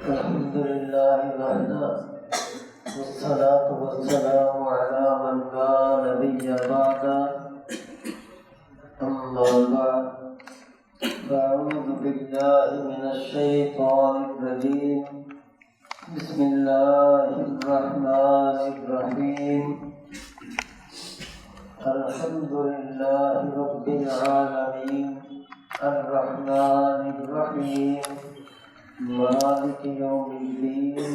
الحمد لله وحده والصلاة والسلام على من لا نبي بعده أما بعد فأعوذ بالله من الشيطان الرجيم بسم الله الرحمن الرحيم الحمد لله رب العالمين الرحمن الرحيم مالك يوم الدين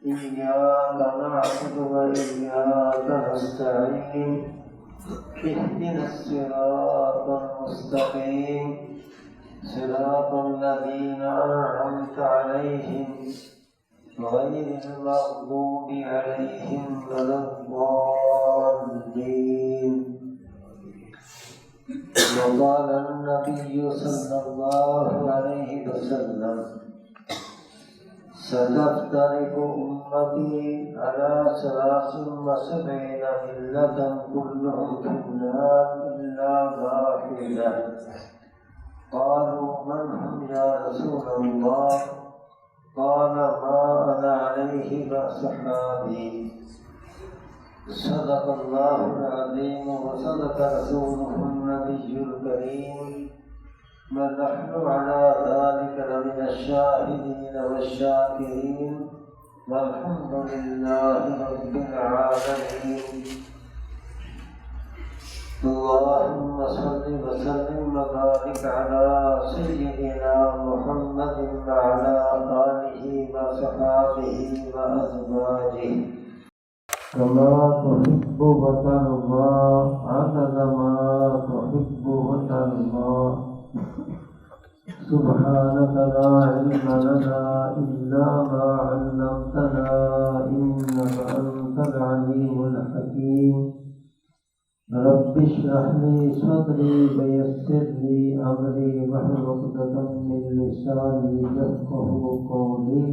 إياك نعبد وإياك نستعين اهدنا الصراط المستقيم صراط الذين أنعمت عليهم غير المغضوب عليهم ولا الضالين. وقال النبي صلى الله عليه وسلم ستفترق أمتي على 73 ملة كلهم في النار إلا واحدة. قالوا من هم يا رسول الله؟ قال ما أنا عليه وأصحابي. صدق الله العظيم وصدق رسوله النبي الكريم ونحن على ذلك لمن الشاهدين والشاكرين والحمد لله رب العالمين. اللهم صل وسلم وبارك على سيدنا محمد وعلى آله وصحبه وأزواجه كما تحب وترضى عدد ما تحب وترضى. سبحانك لا علم لنا إلا ما علمتنا إنك أنت العليم الحكيم. رب اشرح لي صدري ويسر لي أمري واحلل عقدة من لساني يفقهوا قولي.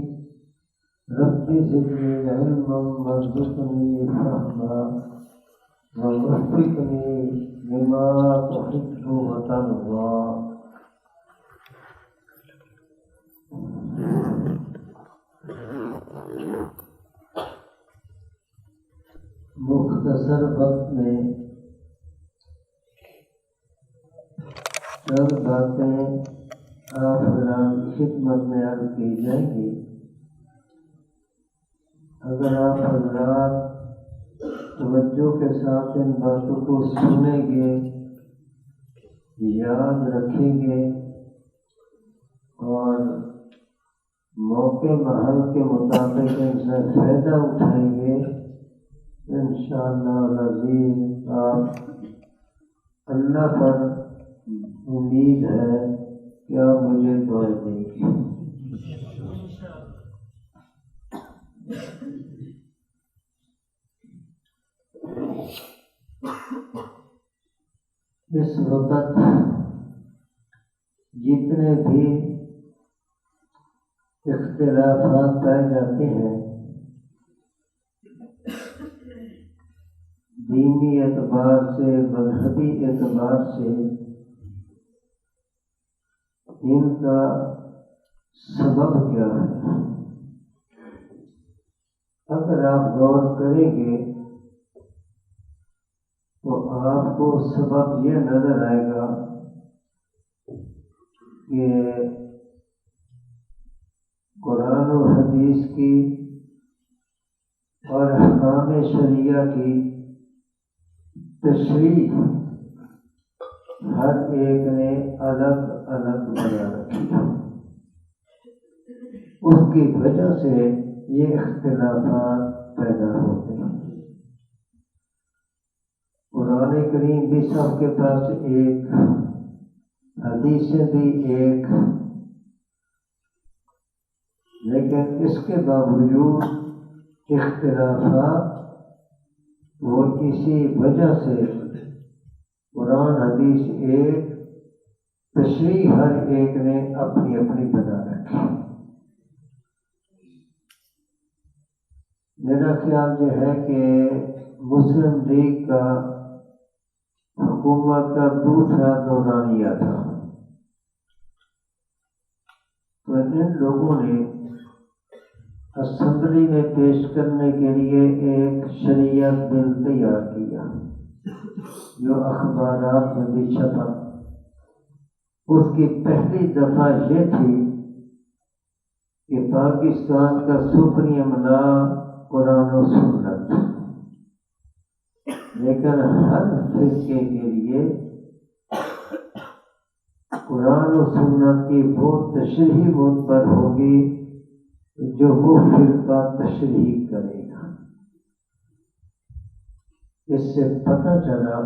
رب زدني علما وارزقني فهما ووفقني لما تحب وترضى. مختصر وقت میں چند باتیں آپ حضرات کی خدمت میں عرض کی جائیں گی. اگر آپ حضرات توجہ کے ساتھ ان باتوں کو سنیں گے، یاد رکھیں گے اور موقع محل کے مطابق ان سے فائدہ اٹھائیں گے، انشاءاللہ العزیز آپ اللہ پر امید ہے کہ آپ مجھے دعا دیں گے. اس وقت جتنے بھی اختلافات پائے جاتے ہیں دینی اعتبار سے، مذہبی اعتبار سے، ان کا سبب کیا ہے؟ اگر آپ غور کریں گے تو آپ کو سبب یہ نظر آئے گا کہ قرآن و حدیث کی اور احکام شریعہ کی تشریح ہر ایک نے الگ الگ بنا رکھی. اس کی وجہ سے یہ اختلافات پیدا ہوتے ہیں. قرآن کریم بھی سب کے پاس ایک، حدیثیں بھی ایک، لیکن اس کے باوجود اختلافات وہ اسی وجہ سے قرآن حدیث ایک، تشریح ہر ایک نے اپنی اپنی بنا رکھی. میرا خیال یہ ہے کہ مسلم لیگ کا حکومت کا دوسرا دورانیہ تھا. تو ان لوگوں نے اسمبلی میں پیش کرنے کے لیے ایک شریعت بل تیار کیا جو اخبارات میں بھی چھپا۔ اس کی پہلی دفعہ یہ تھی کہ پاکستان کا سپریم لا قرآن و سنت، لیکن ہر فرقے کے لیے قرآن و سنت کی وہ تشریح معتبر ہوگی جو وہ فرقہ تشریح کرے گا۔ اس سے پتہ چلا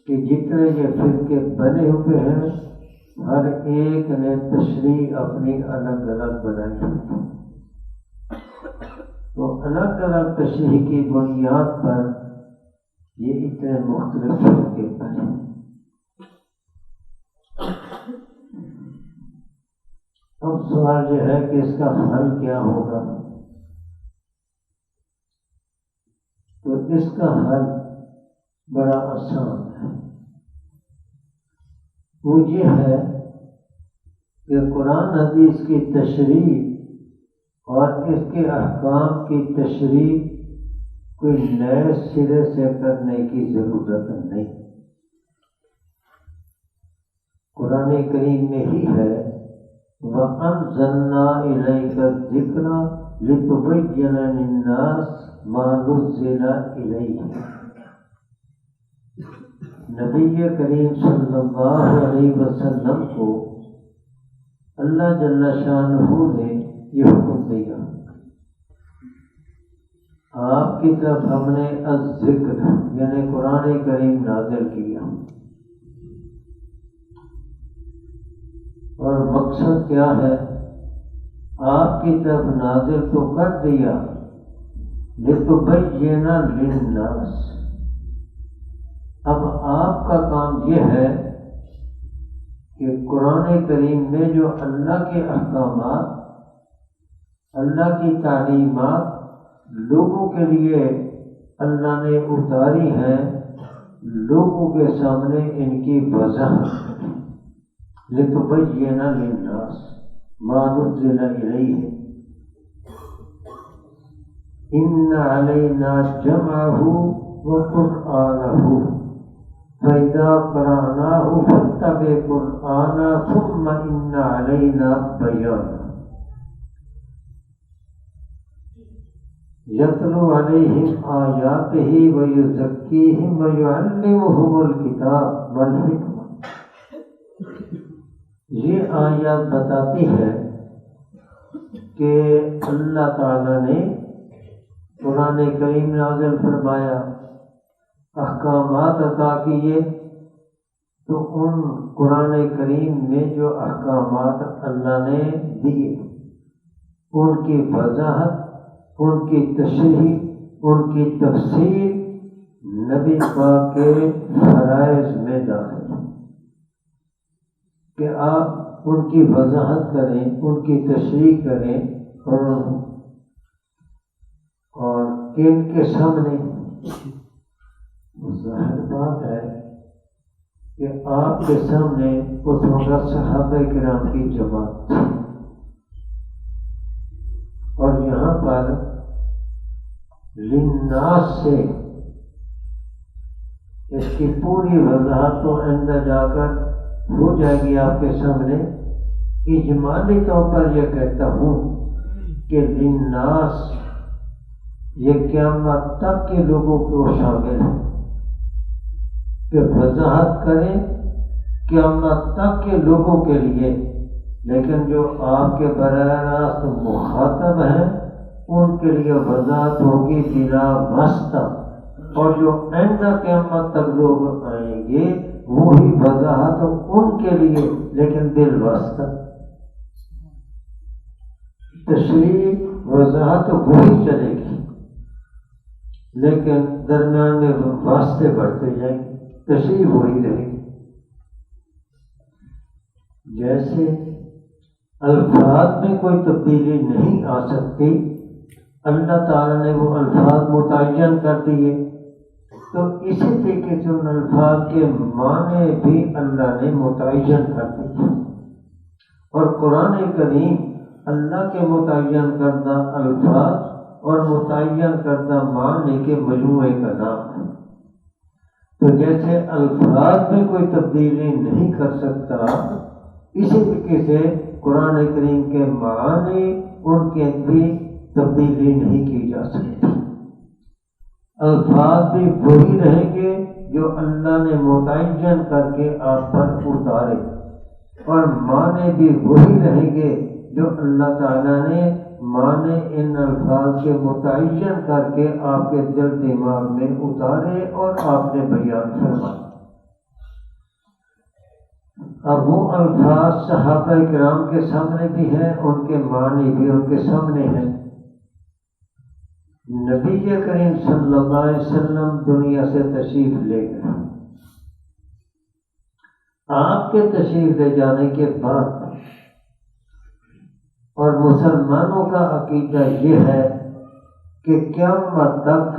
کہ جتنے یہ فرقے بنے ہوئے ہیں ہر ایک نے تشریح اپنی الگ الگ بنائی ہوئی، تو الگ الگ تشریح کی بنیاد پر یہ اتنے مختلف فرقے بنے۔ اب سوال یہ ہے کہ اس کا حل کیا ہوگا؟ تو اس کا حل بڑا آسان ہے، وہ یہ ہے کہ قرآن حدیث کی تشریح اور اس کے احکام کی تشریح کوئی نئے سرے سے کرنے کی ضرورت نہیں۔ قرآن کریم میں ہی ہے وَأَنزَلْنَا إِلَيْكَ الذِّكْرَ لِتُبَيِّنَ لِلنَّاسِ مَا نُزِّلَ إِلَيْهِمْ۔ نبی کریم صلی اللہ علیہ وسلم کو اللہ جل شانہ نے یہ حکم دیا، آپ کی طرف ہم نے الذکر یعنی قرآن کریم نازل کیا، اور مقصد کیا ہے؟ آپ کی طرف نازل تو کر دیا لِتُبَيِّنَ لِلنَّاسِ، اب آپ کا کام یہ ہے کہ قرآن کریم میں جو اللہ کے احکامات، اللہ کی تعلیمات لوگوں کے لیے اللہ نے اتاری ہیں، لوگوں کے سامنے ان کی وضاحت لِتُبَيِّنَ لِلنَّاسِ مَا نُزِّلَ إِلَيْهِمْ إِنَّ عَلَيْنَا جَمْعَهُ وَقُرْآنَهُ فَإِذَا قَرَأْنَاهُ فَاتَّبِعْ قُرْآنَهُ ثُمَّ إِنَّ عَلَيْنَا بَيَانَهُ يَتْلُو عَلَيْهِمْ آيَاتِهِ وَيُزَكِّيهِمْ وَيُعَلِّمُهُمُ الْكِتَابَ وَالْحِكْمَةَ۔ یہ آیات بتاتی ہے کہ اللہ تعالی نے قرآن کریم نازل فرمایا، احکامات عطا کیے، تو ان قرآن کریم میں جو احکامات اللہ نے دیے ان کی وضاحت، ان کی تشریح، ان کی تفسیر نبی پاک کے فرائض میں داخل ہے کہ آپ ان کی وضاحت کریں، ان کی تشریح کریں، اور ان کے سامنے ظاہر بات ہے کہ آپ کے سامنے اس وقت صحابہ کرام کی جماعت تھی، اور یہاں پر للناس سے اس کی پوری وضاحت تو اندر جا کر ہو جائے گی آپ کے سامنے۔ اجمالی طور پر یہ کہتا ہوں کہ للناس یہ قیامت تک کے لوگوں کو شامل ہے، کہ وضاحت کریں قیامت تک کے لوگوں کے لیے، لیکن جو آپ کے براہ راست مخاطب ہیں ان کے لیے وضاحت ہوگی بلا واسطہ، اور جو آئندہ قیامت تک لوگ آئیں گے وہی وضاحت ان کے لیے لیکن بالواسطہ، تشریح وضاحت وہی چلے گی لیکن درمیان میں واسطے بڑھتے جائیں گے، تشریح وہی رہے گی۔ جیسے الفاظ میں کوئی تبدیلی نہیں آ سکتی، اللہ تعالیٰ نے وہ الفاظ متعین کر دیے، تو اسی طریقے سے ان الفاظ کے معنی بھی اللہ نے متعین کر دیے، اور قرآن کریم اللہ کے متعین کردہ الفاظ اور متعین کردہ معنی کے مجموعے کا نام ہے۔ تو جیسے الفاظ میں کوئی تبدیلی نہیں کر سکتا، اسی طریقے سے قرآن کریم کے معنی ان کے بھی تبدیلی نہیں کی جا سکتی۔ الفاظ بھی وہی رہیں گے جو اللہ نے متعین کر کے آپ پر اتارے، اور معنی بھی وہی رہیں گے جو اللہ تعالیٰ نے معنی ان الفاظ کے متعین کر کے آپ کے دل دماغ میں اتارے اور آپ نے بیان فرمائے۔ اب وہ الفاظ صحابہ کرام کے سامنے بھی ہیں، ان کے معنی بھی ان کے سامنے ہیں۔ نبی کریم صلی اللہ علیہ وسلم دنیا سے تشریف لے گئے۔ آپ کے تشریف لے جانے کے بعد اور مسلمانوں کا عقیدہ یہ ہے کہ قیامت تک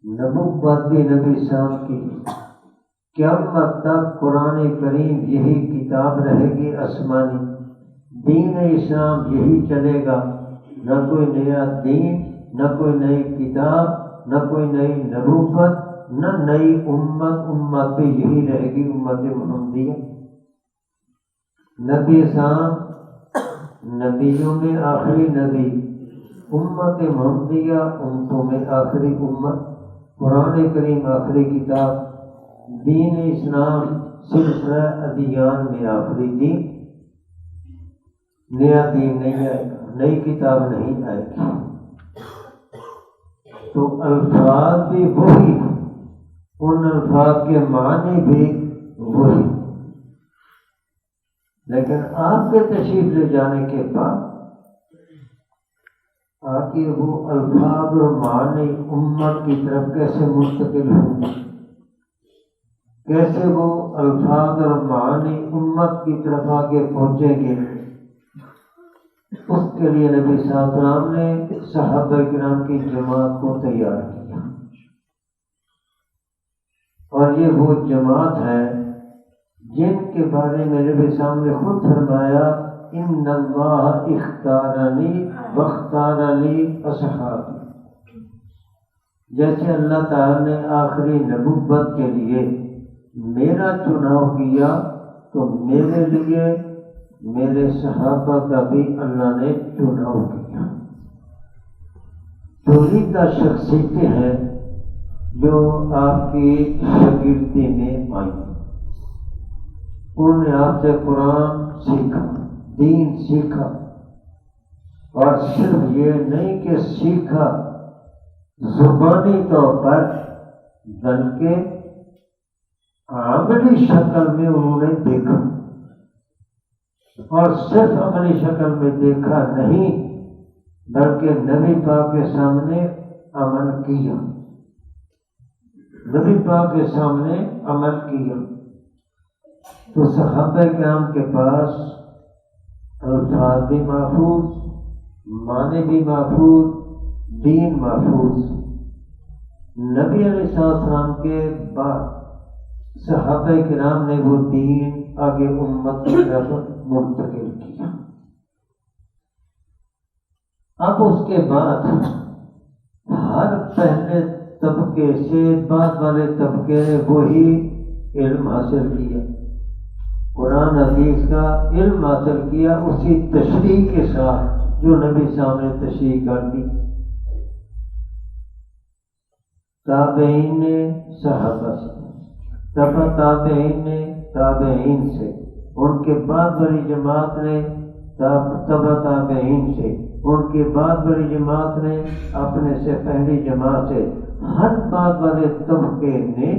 نبوت نبی صاحب کی، قیامت تک قرآن کریم یہی کتاب رہے گی آسمانی، دین اسلام یہی چلے گا، نہ کوئی نیا دین، نہ کوئی نئی کتاب، نہ کوئی نئی نبوت، نہ نئی امت بھی یہی رہے گی، امت محمدیہ۔ نبی صاحب نبیوں میں آخری نبی، امت محمدیہ امتوں میں آخری امت، قرآن کریم آخری کتاب، دین اسلام سلسلہ ادیان میں آخری دین، نیا دین نہیں آئے گا، نئی کتاب نہیں آئے گی۔ تو الفاظ بھی وہی، ان الفاظ کے معنی بھی وہی، لیکن آپ کے تشریف لے جانے کے بعد آگے وہ الفاظ اور معنی امت کی طرف کیسے منتقل ہوں گے، کیسے وہ الفاظ اور معنی امت کی طرف آگے پہنچیں گے، اس کے لیے نبی صلی اللہ علیہ وسلم نے صحابہ کرام کی جماعت کو تیار کیا۔ اور یہ وہ جماعت ہے جن کے بارے میں نبی صلی اللہ علیہ وسلم نے خود فرمایا، ان اللہ اختارنی واختار لی اصحابی۔ جیسے اللہ تعالیٰ نے آخری نبوت کے لیے میرا چناؤ کیا، تو میرے لیے میرے صحابہ کا بھی اللہ نے چناؤ کیا۔ چوریدہ شخصیتیں ہیں جو آپ کی شاگردی میں آئی، انہوں نے آپ سے قرآن سیکھا، دین سیکھا، اور صرف یہ نہیں کہ سیکھا زبانی طور پر، بلکہ عملی شکل میں انہوں نے دیکھا، اور صرف عملی شکل میں دیکھا نہیں بلکہ نبی پاک کے سامنے عمل کیا، نبی پاک کے سامنے عمل کیا۔ تو صحابہ کرام کے پاس الفاظ بھی محفوظ، معنی بھی محفوظ، دین محفوظ۔ نبی علیہ السلام کے بعد صحابہ کرام نے وہ دین آگے امت کی طرف منتقل کیا۔ اب اس کے بعد ہر پہلے طبقے سے بعد والے طبقے نے وہی علم حاصل کیا، قرآن حدیث کا علم حاصل کیا، اسی تشریح کے ساتھ جو نبی صاحب نے تشریح کر دی۔ تابعین نے صحابہ سے، تبع تابعین نے تابعین سے، ان کے بعد بڑی جماعت نے تبع تابعین سے، ان کے بعد بڑی جماعت نے اپنے سے پہلی جماعت سے، ہر بعد والے طبقے نے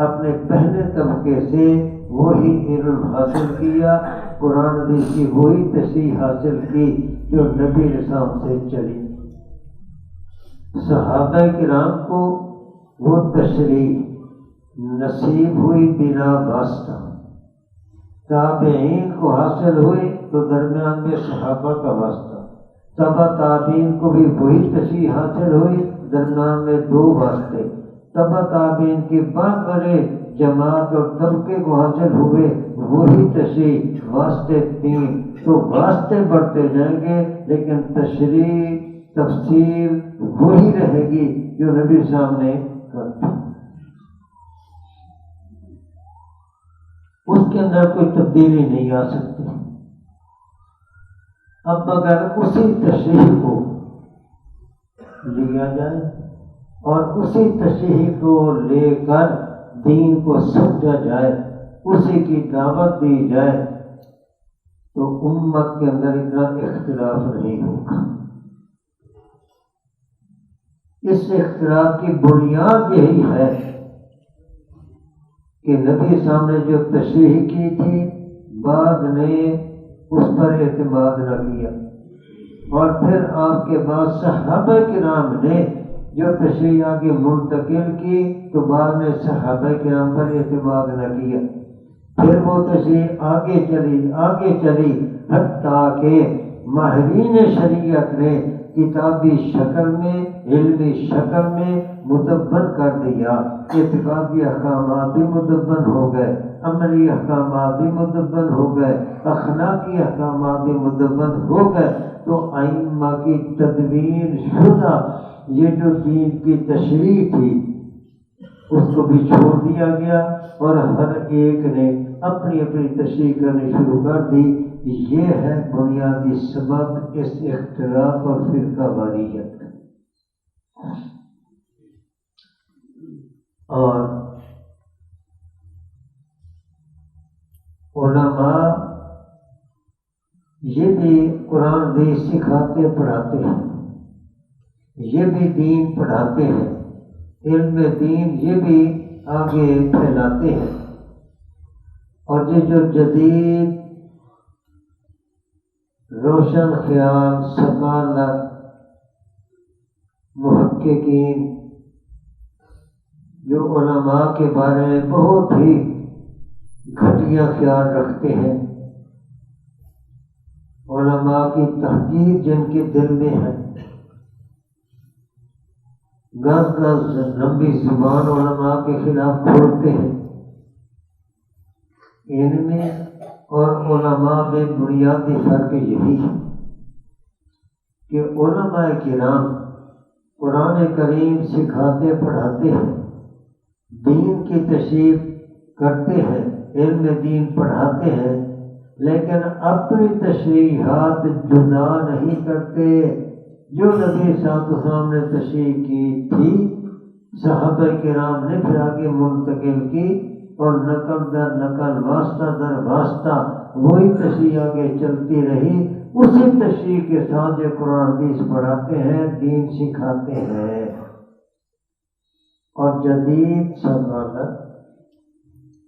اپنے پہلے طبقے سے وہی علم حاصل کیا، قرآن حدیث کی وہی تشریح حاصل کی جو نبی رسام سے چلی۔ صحابہ کرام کو وہ تشریح نصیب ہوئی بلا واسطہ، تابعین کو حاصل ہوئی تو درمیان میں صحابہ کا واسطہ، تبع تابعین کو بھی وہی تشریح حاصل ہوئی، درمیان میں دو واسطے، تبع تابعین کے بعد بڑے جماعت اور طبقے کو حاصل ہوئے وہی تشریح واسطے تین، تو واسطے بڑھتے جائیں گے لیکن تشریح تفسیر وہی رہے گی جو نبی صاحب نے کرتی، اس کے اندر کوئی تبدیلی نہیں آ سکتی۔ اب اگر اسی تشریح کو لیا جائے اور اسی تشریح کو لے کر دین کو سمجھا جائے، اسی کی دعوت دی جائے، تو امت کے اندر اتنا اختلاف نہیں ہوگا۔ اس اختلاف کی بنیاد یہی ہے کہ نبی صاحب نے جو تشریح کی تھی بعد نے اس پر اعتماد نہ کیا، اور پھر آپ کے بعد صحابہ کرام نے جو تشریح آگے منتقل کی تو بعد میں صحابہ کرام پر اعتماد نہ کیا، پھر وہ تشریح آگے چلی حتیٰ کہ ماہرین شریعت نے کتابی شکل میں علمی شکل میں مدون کر دیا، اعتقادی احکامات بھی مدون ہو گئے، عملی احکامات بھی مدون ہو گئے، اخلاقی احکامات بھی مدون ہو گئے، تو ائمہ کی تدوین شدہ یہ جو دین کی تشریح تھی اس کو بھی چھوڑ دیا گیا اور ہر ایک نے اپنی اپنی تشریح کرنی شروع کر دی۔ یہ ہے بنیادی سبب اس اختلاف اور فرقہ واریت کا۔ اور علماء یہ بھی قرآن حدیث سکھاتے پڑھاتے ہیں، یہ بھی دین پڑھاتے ہیں، علم دین یہ بھی آگے پھیلاتے ہیں، اور یہ جو جدید روشن خیال ثقالت محققین جو علماء کے بارے میں بہت ہی گھٹیا خیال رکھتے ہیں، علماء کی تحقیر جن کے دل میں ہے، گز لمبی زبان علماء کے خلاف کھولتے ہیں، ان میں اور علماء میں بنیادی فرق یہی ہے کہ علماء کرام قرآن کریم سکھاتے پڑھاتے ہیں، دین کی تشریح کرتے ہیں، علم دین پڑھاتے ہیں، لیکن اپنی تشریحات جدا نہیں کرتے۔ جو نبی صلی اللہ علیہ وسلم نے تشریح کی تھی صحابہ کرام نے پھر آگے منتقل کی، اور نقل در نقل واسطہ در واسطہ وہی تشریح آگے چلتی رہی، اسی تشریح کے ساتھ یہ قرآن حدیث پڑھاتے ہیں، دین سکھاتے ہیں۔ اور جدید سماجت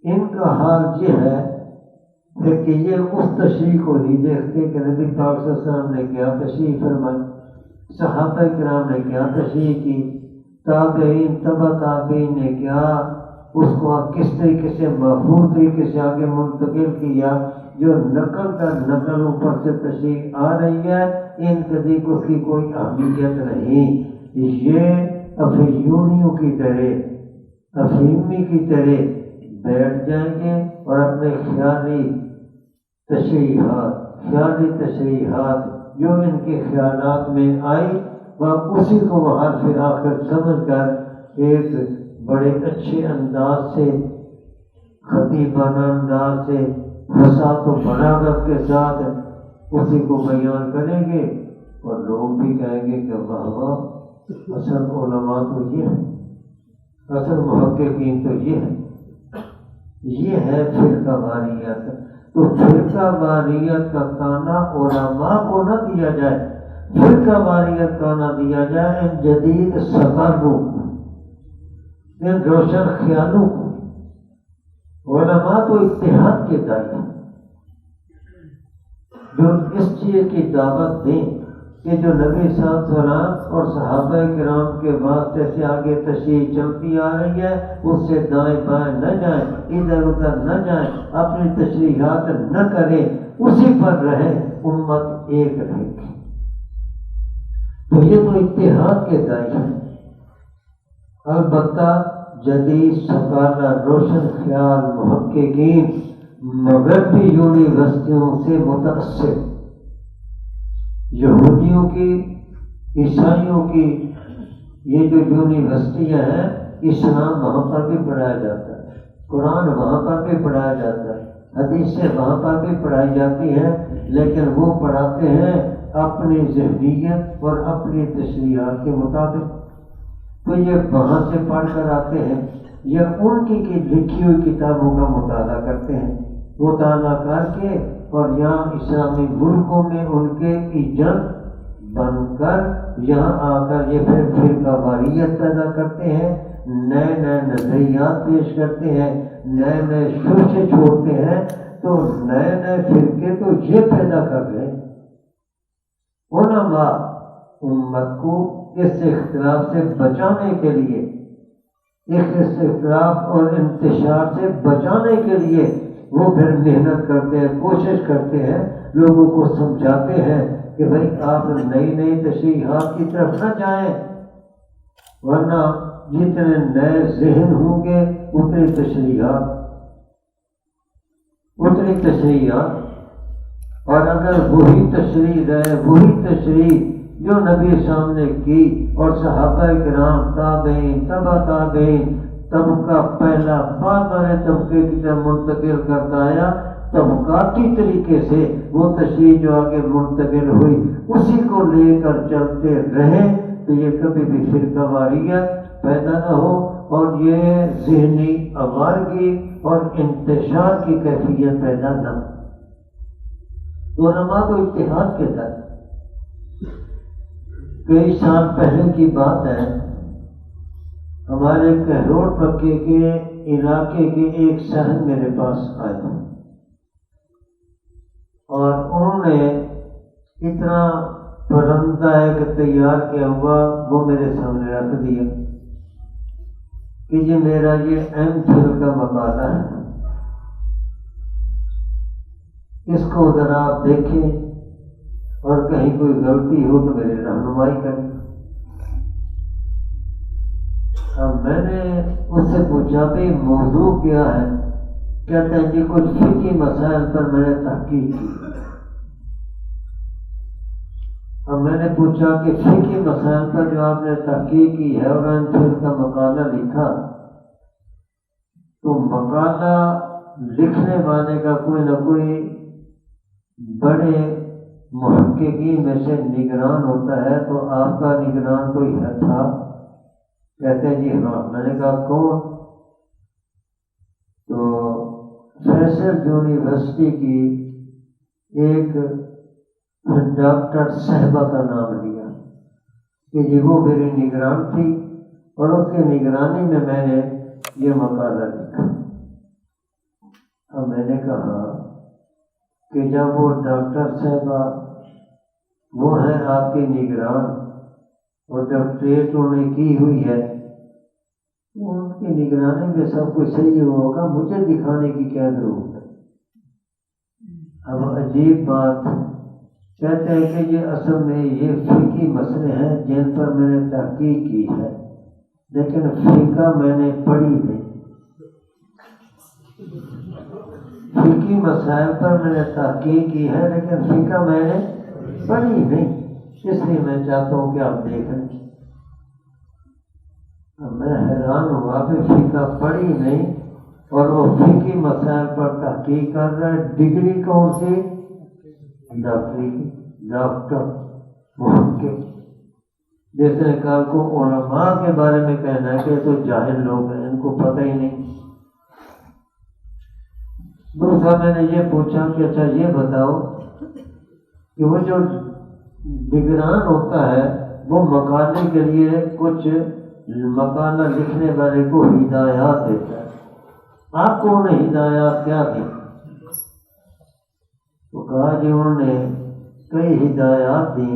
ان کا حال یہ ہے کہ یہ اس تشریح کو نہیں دیکھتے کہ نبی پاک صلی اللہ علیہ وسلم نے کیا تشریح فرمائی، صحابہ کرام نے کیا تشریح کی، تابعین تبع تابعین نے کیا اس کو کس طریقے سے محفوظ طریقے سے آگے منتقل کیا۔ جو نقل کا نقل اوپر سے تشریح آ رہی ہے ان کدی اس کی کوئی اہمیت نہیں، یہ افیونیوں کی طرح افیمی کی طرح بیٹھ جائیں گے اور اپنے خیالی تشریحات جو ان کے خیالات میں آئی وہ اسی کو وہ حرف آخر سمجھ کر ایک بڑے اچھے انداز سے خطیبانہ انداز سے فساد و بلاغت کے ساتھ اسی کو بیان کریں گے، اور لوگ بھی کہیں گے کہ واہ واہ، اصل علماء تو یہ ہے، اصل محققین تو یہ ہے۔ یہ ہے فرقہ واریت۔ تو فرقہ واریت کا کانا علماء کو نہ دیا جائے، فرقہ واریت کا نہ دیا جائے ان جدید سکالوں کو، ان روشن خیالوں کو۔ علماء تو اتحاد کے دائی ہیں، جو اس چیز کی دعوت دیں کہ جو نبی صلی اللہ علیہ وسلم اور صحابہ کرام کے واسطے سے آگے تشریح چلتی آ رہی ہے اس سے دائیں بائیں نہ جائیں، ادھر ادھر نہ جائیں، اپنی تشریحات نہ کریں، اسی پر رہیں، امت ایک رہے گی۔ تو یہ تو اتحاد کے دائی ہیں۔ البتہ جدید سکالہ روشن خیال محققین مغربی یونیورسٹیوں سے متاثر، یہودیوں کی، عیسائیوں کی یہ جو یونیورسٹیاں ہیں، اسلام وہاں پر بھی پڑھایا جاتا ہے، قرآن وہاں پر بھی پڑھایا جاتا ہے، حدیثیں وہاں پر بھی پڑھائی جاتی ہیں، لیکن وہ پڑھاتے ہیں اپنی ذہنیت اور اپنی تشریحات کے مطابق۔ تو یہ وہاں سے پڑھ کر آتے ہیں یا ان کی لکھی ہوئی کتابوں کا مطالعہ کرتے ہیں، مطالعہ کر کے اور یہاں اسلامی ملکوں میں ان کے ایجنٹ بن کر یہاں آ کر یہ پھر فرقہ واریت پیدا کرتے ہیں، نئے نئے نظریات پیش کرتے ہیں، نئے نئے شوشے چھوڑتے ہیں۔ تو نئے نئے فرقے تو یہ پیدا کر رہے ہیں۔ علماء امت کو اس اختلاف سے بچانے کے لیے، اس اختلاف اور انتشار سے بچانے کے لیے وہ پھر محنت کرتے ہیں، کوشش کرتے ہیں، لوگوں کو سمجھاتے ہیں کہ بھائی آپ نئی نئی تشریحات کی طرف نہ جائیں، ورنہ جتنے نئے ذہن ہوں گے اتنی تشریحات، اور اگر وہی تشریح رہے، وہی تشریح جو نبی صاحب نے کی اور صحابہ کرام، تابعین، تبع تابعین، طبقہ پہلا بعد والے طبقے کی طرف منتقل کرتا آیا، طبقاتی طریقے سے وہ تشریح جو آگے منتقل ہوئی اسی کو لے کر چلتے رہے تو یہ کبھی بھی فرقہ واریت پیدا نہ ہو اور یہ ذہنی آوارگی اور انتشار کی کیفیت پیدا نہ ہو۔ علماء کو اتحاد کے تحت کئی سال پہلے کی بات ہے، ہمارے کہروڑ پکے کے علاقے کے ایک صاحب میرے پاس آئے اور انہوں نے اتنا پرندہ ایک تیار کیا ہوا وہ میرے سامنے رکھ دیا کہ یہ میرا یہ ایم فل کا مقالہ ہے، اس کو ذرا آپ دیکھیں اور کہیں کوئی غلطی ہو تو میری رہنمائی کریں۔ اب میں نے اس سے پوچھا بھی موضوع کیا ہے؟ کہتے ہیں جی کچھ فقہی مسائل پر میں نے تحقیق کی۔ اب میں نے پوچھا کہ فقہی مسائل پر جو آپ نے تحقیق کی ہے اور ایم فل کا مقالہ لکھا، تو مقالہ لکھنے والے کا کوئی نہ کوئی بڑے محققین میں سے نگران ہوتا ہے، تو آپ کا نگران کوئی ہے تھا؟ کہتے ہیں جی ہاں۔ میں نے کہا کون؟ تو فیصل یونیورسٹی کی ایک ڈاکٹر صاحبہ کا نام لیا کہ جی وہ میری نگران تھی اور اس کی نگرانی میں میں نے یہ مقالہ لکھا۔ اب میں نے کہا کہ جب وہ ڈاکٹر صاحبہ وہ ہے آپ کی نگران اور جب ٹریٹ انہوں نے کی ہوئی ہے تو ان کی نگرانی میں سب کچھ صحیح ہوگا، مجھے دکھانے کی کیا ضرورت ہے؟ اب عجیب بات، کہتے ہیں کہ یہ اصل میں یہ فقہی مسئلے ہیں جن پر میں نے تحقیق کی ہے، لیکن فقہ میں نے پڑھی نہیں۔ فقہی مسائل پر میں نے تحقیق کی ہے لیکن فقہ میں نے پڑھی نہیں، اس لیے میں چاہتا ہوں کہ آپ دیکھیں۔ میں حیران ہوا کہ فقہ پڑھی نہیں اور وہ فقہی مسائل پر تحقیق کر رہا ہے۔ ڈگری کون سی؟ ڈاکٹری کی، ڈاکٹر محقق۔ جس نے کہا کو علماء کے بارے میں کہنا ہے کہ تو جاہل لوگ ہیں، ان کو پتہ ہی نہیں۔ دوسرا میں نے یہ پوچھا کہ اچھا یہ بتاؤ کہ وہ جو نگران ہوتا ہے وہ مقالے کے لیے کچھ مقالہ لکھنے والے کو ہدایات دیتا ہے، آپ کو انہیں ہدایات کیا دی؟ تو کہا جی انہوں نے کئی ہدایات دی۔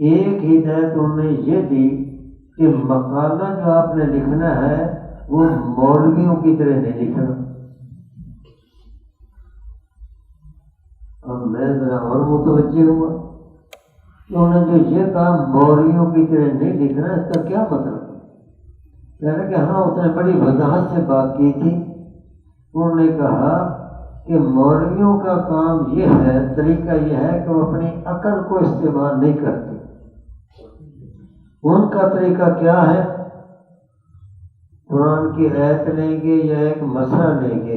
ایک ہدایت انہوں نے یہ دی کہ مقالہ جو آپ نے لکھنا ہے وہ مولویوں کی طرح نہیں لکھنا۔ اب میں ذرا اور متوجہ ہوا، انہوں نے جو یہ کہا مولویوں کی طرح نہیں لکھنا، اس کا کیا مطلب؟ کہہ رہے کہ ہاں اس نے بڑی وضاحت سے بات کی تھی. انہوں نے کہا کہ مولویوں کا کام یہ ہے، طریقہ یہ ہے کہ وہ اپنی عقل کو استعمال نہیں کرتے. ان کا طریقہ کیا ہے؟ قرآن کی آیت لیں گے یا ایک مسئلہ لیں گے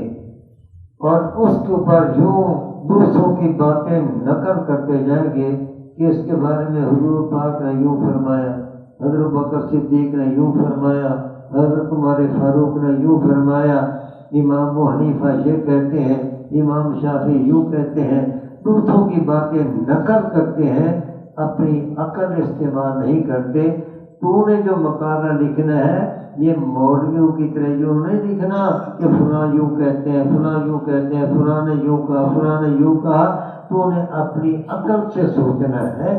اور اس کے اوپر یوں دوسروں کی باتیں نقل کرتے جائیں گے کہ اس کے بارے میں حضور پاک نے یوں فرمایا، حضرت بکر صدیق نے یوں فرمایا، حضرت عمر فاروق نے یوں فرمایا، امام ابو حنیفہ یہ کہتے ہیں، امام شافعی یوں کہتے ہیں. دوسروں کی باتیں نقل کرتے ہیں، اپنی عقل استعمال نہیں کرتے. تو نے جو مقالہ لکھنا ہے یہ مولویوں کی طرح یوں نہیں لکھنا کہ فلاں یوں کہتے ہیں، فلاں یوں کہتے ہیں، فلاں نے یوں کہا، فلاں نے یوں کہا. تو نے اپنی عقل سے سوچنا ہے،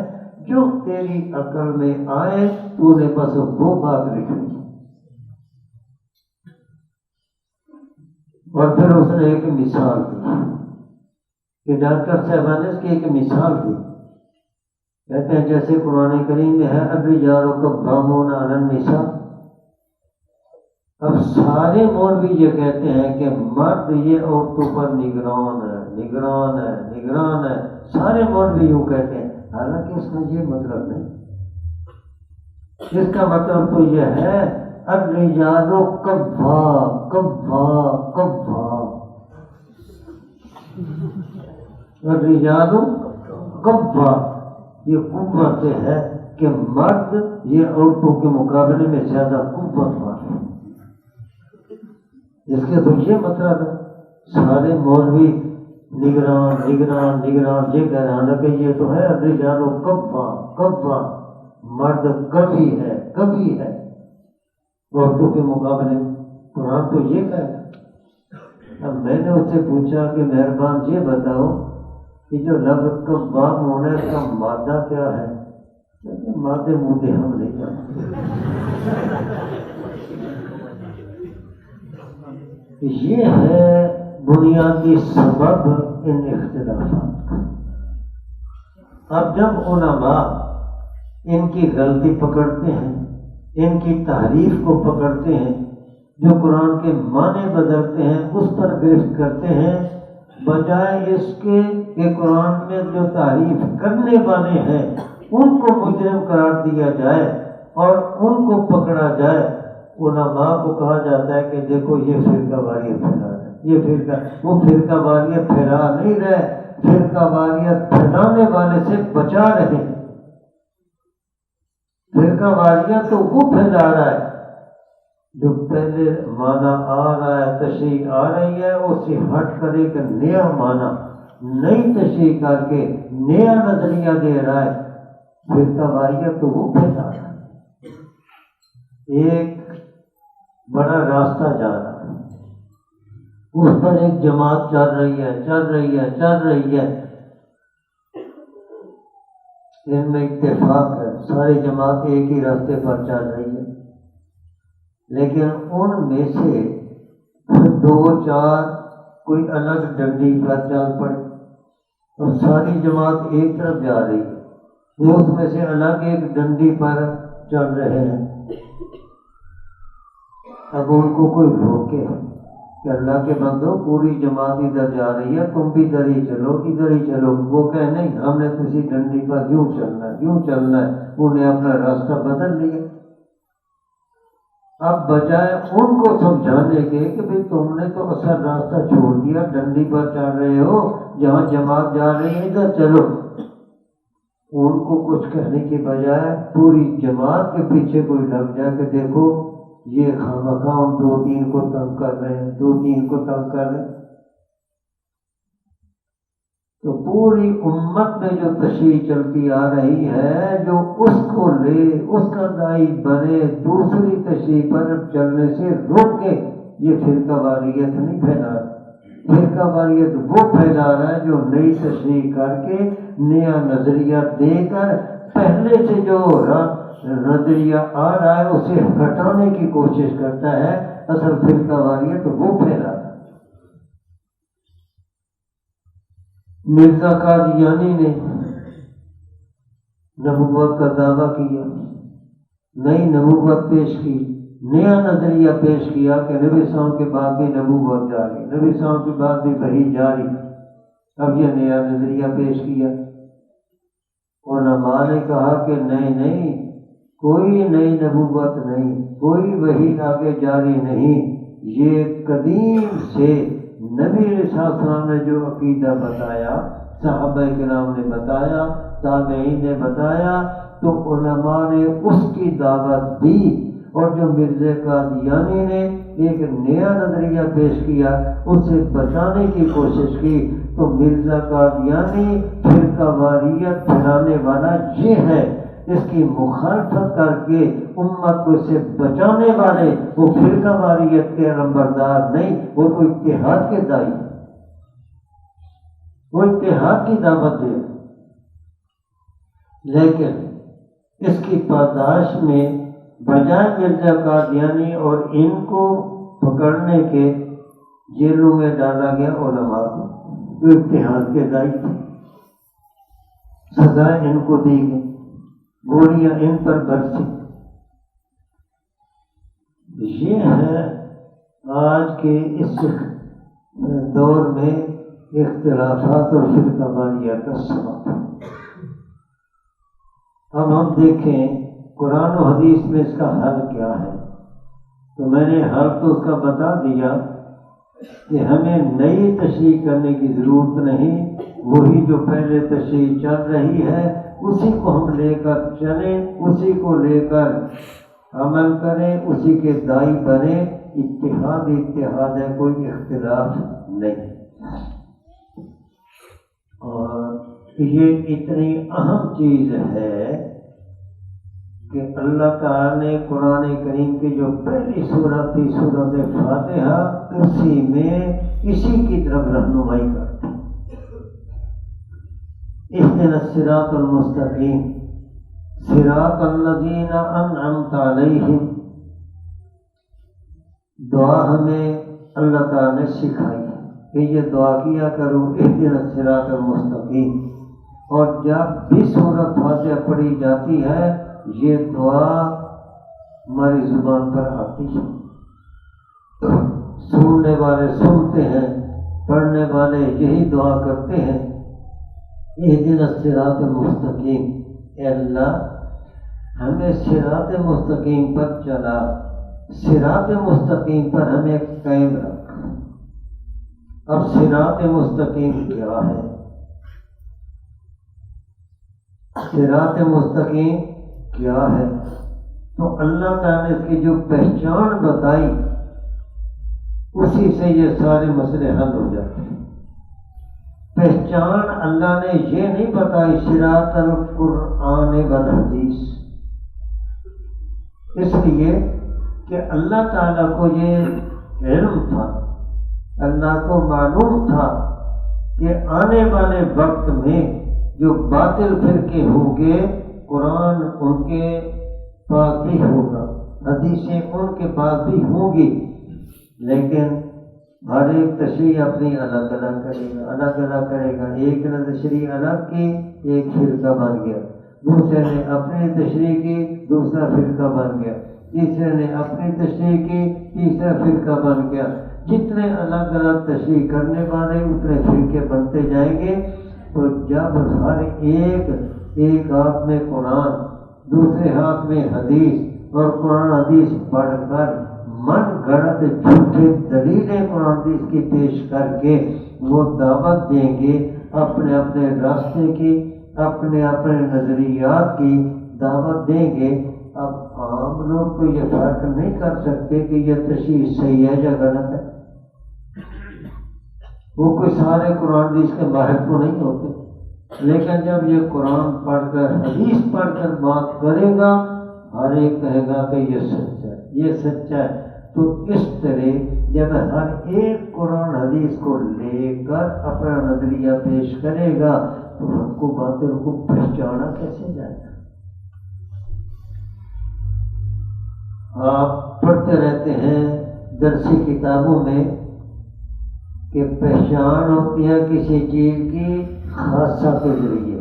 جو تیری عقل میں آئے تو نے بس وہ بات لکھنی. اور پھر اس نے ایک مثال دی کہ ڈاکٹر صاحبان نے اس کی ایک مثال دی. کہتے ہیں جیسے قرآن کریم میں ہے الرجال قوامون علی النساء. اب سارے مولوی یہ کہتے ہیں کہ مرد یہ عورتوں پر نگران ہے، نگران ہے، نگران ہے. سارے مولوی یوں کہتے ہیں، حالانکہ اس کا یہ مطلب نہیں. اس کا مطلب تو یہ ہے الرجال قوام، قوام، قوام. الرجال قوام، یہ قوت سے ہے کہ مرد یہ عورتوں کے مقابلے میں زیادہ قوت والے ہیں. اس کے تو یہ مطلب ہے. سارے مولوی نگران نگران نگران یہ کہہ رہا ہے کہ یہ تو ہے الرجال قوام، قوام، مرد کبھی ہے، کبھی ہے عورتوں کے مقابلے. قرآن تو یہ کہہ رہا. اب میں نے اس سے پوچھا کہ مہربان یہ بتاؤ کہ جو لفظ قوام ہونا ہے اس کا مادہ کیا ہے؟ مادے مودے ہم نہیں جانتے. یہ ہے بنیادی سبب ان اختلافات کا. اب جب علماء ان کی غلطی پکڑتے ہیں، ان کی تحریف کو پکڑتے ہیں، جو قرآن کے معنی بدلتے ہیں اس پر گرفت کرتے ہیں، بجائے اس کے کہ قرآن میں جو تعریف کرنے والے ہیں ان کو مجرم قرار دیا جائے اور ان کو پکڑا جائے. علماء کو کہا جاتا ہے کہ دیکھو یہ فرقہ واریت پھیلا رہا ہے، یہ فرقہ، وہ فرقہ واریت پھیلا نہیں رہے، فرقہ واریت پھیلانے والے سے بچا رہے. فرقہ واریت تو وہ پھیلا رہا ہے جو پہلے معنی آ رہا ہے، تشریح آ رہی ہے، اس سے ہٹ کر ایک نیا معنی، نئی تشریح کر کے نیا نظریہ دے رہا ہے. فرقہ واریت تو وہ پھیلا رہا ہے. ایک بڑا راستہ جا رہا ہے، اس پر ایک جماعت چل رہی ہے، چل رہی ہے، چل رہی ہے. ان میں اتفاق ہے، ساری جماعت ایک ہی راستے پر چل رہی ہے، لیکن ان میں سے دو چار کوئی الگ ڈنڈی پر چل پڑے اور ساری جماعت ایک طرف جا رہی ہے. وہ اس میں سے الگ ایک ڈنڈی پر چل رہے ہیں. اب ان کو کوئی روکے کہ اللہ کے بندو پوری جماعت ادھر جا رہی ہے، تم بھی ادھر ہی چلو، ادھر ہی چلو. وہ کہے نہیں، ہم نے کسی ڈنڈی پر یوں چلنا ہے، یوں چلنا ہے. انہیں اپنا راستہ بدل لیا. اب بجائے ان کو سمجھانے کے کہ بھئی تم نے تو اصل راستہ چھوڑ دیا، ڈنڈی پر چل رہے ہو، جہاں جماعت جا رہی ہے ادھر چلو، ان کو کچھ کہنے کے بجائے پوری جماعت کے پیچھے کوئی لگ جائے کہ دیکھو یہ خامخواہ ہم دو تین کو تنگ کر رہے ہیں، دو تین کو تنگ کر رہے ہیں. تو پوری امت میں جو تشریح چلتی آ رہی ہے، جو اس کو لے، اس کا داعی بنے، دوسری تشریح پر چلنے سے روکے، یہ فرقہ واریت نہیں پھیلا رہا. فرقہ واریت وہ پھیلا رہا ہے جو نئی تشریح کر کے نیا نظریہ دے کر پہلے سے جو نظریہ آ رہا ہے اسے ہٹانے کی کوشش کرتا ہے. اصل فرقہ واریت وہ پھیلا رہا ہے. مرزا قادیانی نے نبوت کا دعویٰ کیا، نئی نبوت پیش کی، نیا نظریہ پیش کیا کہ نبی صلی اللہ علیہ وسلم کے بعد بھی نبوت جاری، نبی صلی اللہ علیہ وسلم کے بعد بھی وحی جاری۔ اب یہ نیا نظریہ پیش کیا۔ علماء نے کہا کہ نہیں، کوئی نئی نبوت نہیں، کوئی وحی آگے جاری نہیں، یہ قدیم سے نبی علیہ السلام نے جو عقیدہ بتایا، صحابہ کرام نے بتایا، تابعین نے بتایا، تو علماء نے اس کی دعوت دی۔ اور جو مرزا قادیانی نے ایک نیا نظریہ پیش کیا، اسے بچانے کی کوشش کی، تو مرزا قادیانی فرقہ واریت پھیلانے والا یہ ہے، اس کی مخالفت کر کے امت کو اسے بچانے والے وہ فرقہ واریت کے نمبردار نہیں، وہ تو اتحاد کے داعی، وہ اتحاد کی دعوت دے۔ لیکن اس کی پاداش میں بجائے مرزا قادیانی اور ان کو پکڑنے کے جیلوں میں ڈالا گیا علماء کو جو اتحاد کے داعی تھے، سزائیں ان کو دی گئی، گولیاں ان پر برسی۔ یہ ہے آج کے اس دور میں اختلافات اور فرقہ واریت کا سبب۔ اب ہم دیکھیں قرآن و حدیث میں اس کا حل کیا ہے۔ تو میں نے حل تو اس کا بتا دیا کہ ہمیں نئی تشریح کرنے کی ضرورت نہیں، وہی جو پہلے تشریح چل رہی ہے اسی کو ہم لے کر چلیں، اسی کو لے کر عمل کریں، اسی کے داعی بنیں۔ اتحاد ہے، کوئی اختلاف نہیں۔ اور یہ اتنی اہم چیز ہے کہ اللہ تعالیٰ نے قرآن کریم کی جو پہلی سورت تھی سورت فاتحہ، اسی میں اسی کی طرف رہنمائی کرتی۔ اهدنا الصراط المستقیم صراط الذین انعمت علیہم، دعا ہمیں اللہ تعالیٰ نے سکھائی کہ یہ دعا کیا کرو، اهدنا الصراط المستقیم۔ اور جب بھی سورت فاتحہ پڑھی جاتی ہے یہ دعا ہماری زبان پر آتی ہے، سننے والے سنتے ہیں، پڑھنے والے یہی دعا کرتے ہیں، اہدنا الصراط المستقیم، اے اللہ ہمیں صراط مستقیم پر چلا، صراط مستقیم پر ہمیں قائم رکھ۔ اب صراط مستقیم کیا ہے؟ صراط مستقیم کیا ہے؟ تو اللہ تعالیٰ نے اس کی جو پہچان بتائی اسی سے یہ سارے مسئلے حل ہو جاتے ہیں۔ پہچان اللہ نے یہ نہیں بتائی صراط القرآن والحدیث، اس لیے کہ اللہ تعالیٰ کو یہ علم تھا، اللہ کو معلوم تھا کہ آنے والے وقت میں جو باطل فرقے ہوں گے قرآن ان کے پاس بھی ہوگا، حدیثیں ان کے پاس بھی ہوں گی، لیکن ہر ایک تشریح اپنی الگ الگ کرے گا، الگ الگ کرے گا۔ ایک نے تشریح الگ کی، ایک فرقہ بن گیا، دوسرے نے اپنی تشریح کی، دوسرا فرقہ بن گیا، تیسرے نے اپنی تشریح کی، تیسرا فرقہ بن گیا۔ جتنے الگ الگ تشریح کرنے والے اتنے فرقے بنتے جائیں گے۔ تو جب ہر ایک ہاتھ میں قرآن، دوسرے ہاتھ میں حدیث، اور قرآن حدیث پڑھ کر من گھڑت جھوٹے دلیلیں قرآن حدیث کی پیش کر کے وہ دعوت دیں گے اپنے اپنے راستے کی، اپنے اپنے نظریات کی دعوت دیں گے۔ اب عام لوگ تو یہ فرق نہیں کر سکتے کہ یہ تشریح صحیح ہے یا غلط ہے، وہ کوئی سارے قرآن حدیث کے ماہر تو نہیں ہوتے، لیکن جب یہ قرآن پڑھ کر حدیث پڑھ کر بات کرے گا ہر ایک کہے گا کہ یہ سچ ہے، یہ سچا ہے۔ تو اس طرح جب ہر ایک قرآن حدیث کو لے کر اپنا نظریہ پیش کرے گا تو حق کو باطل کو پہچانا کیسے جائے گا؟ آپ پڑھتے رہتے ہیں درسی کتابوں میں کہ پہچان ہوتی ہے کسی چیز کی خاصہ کے ذریعے،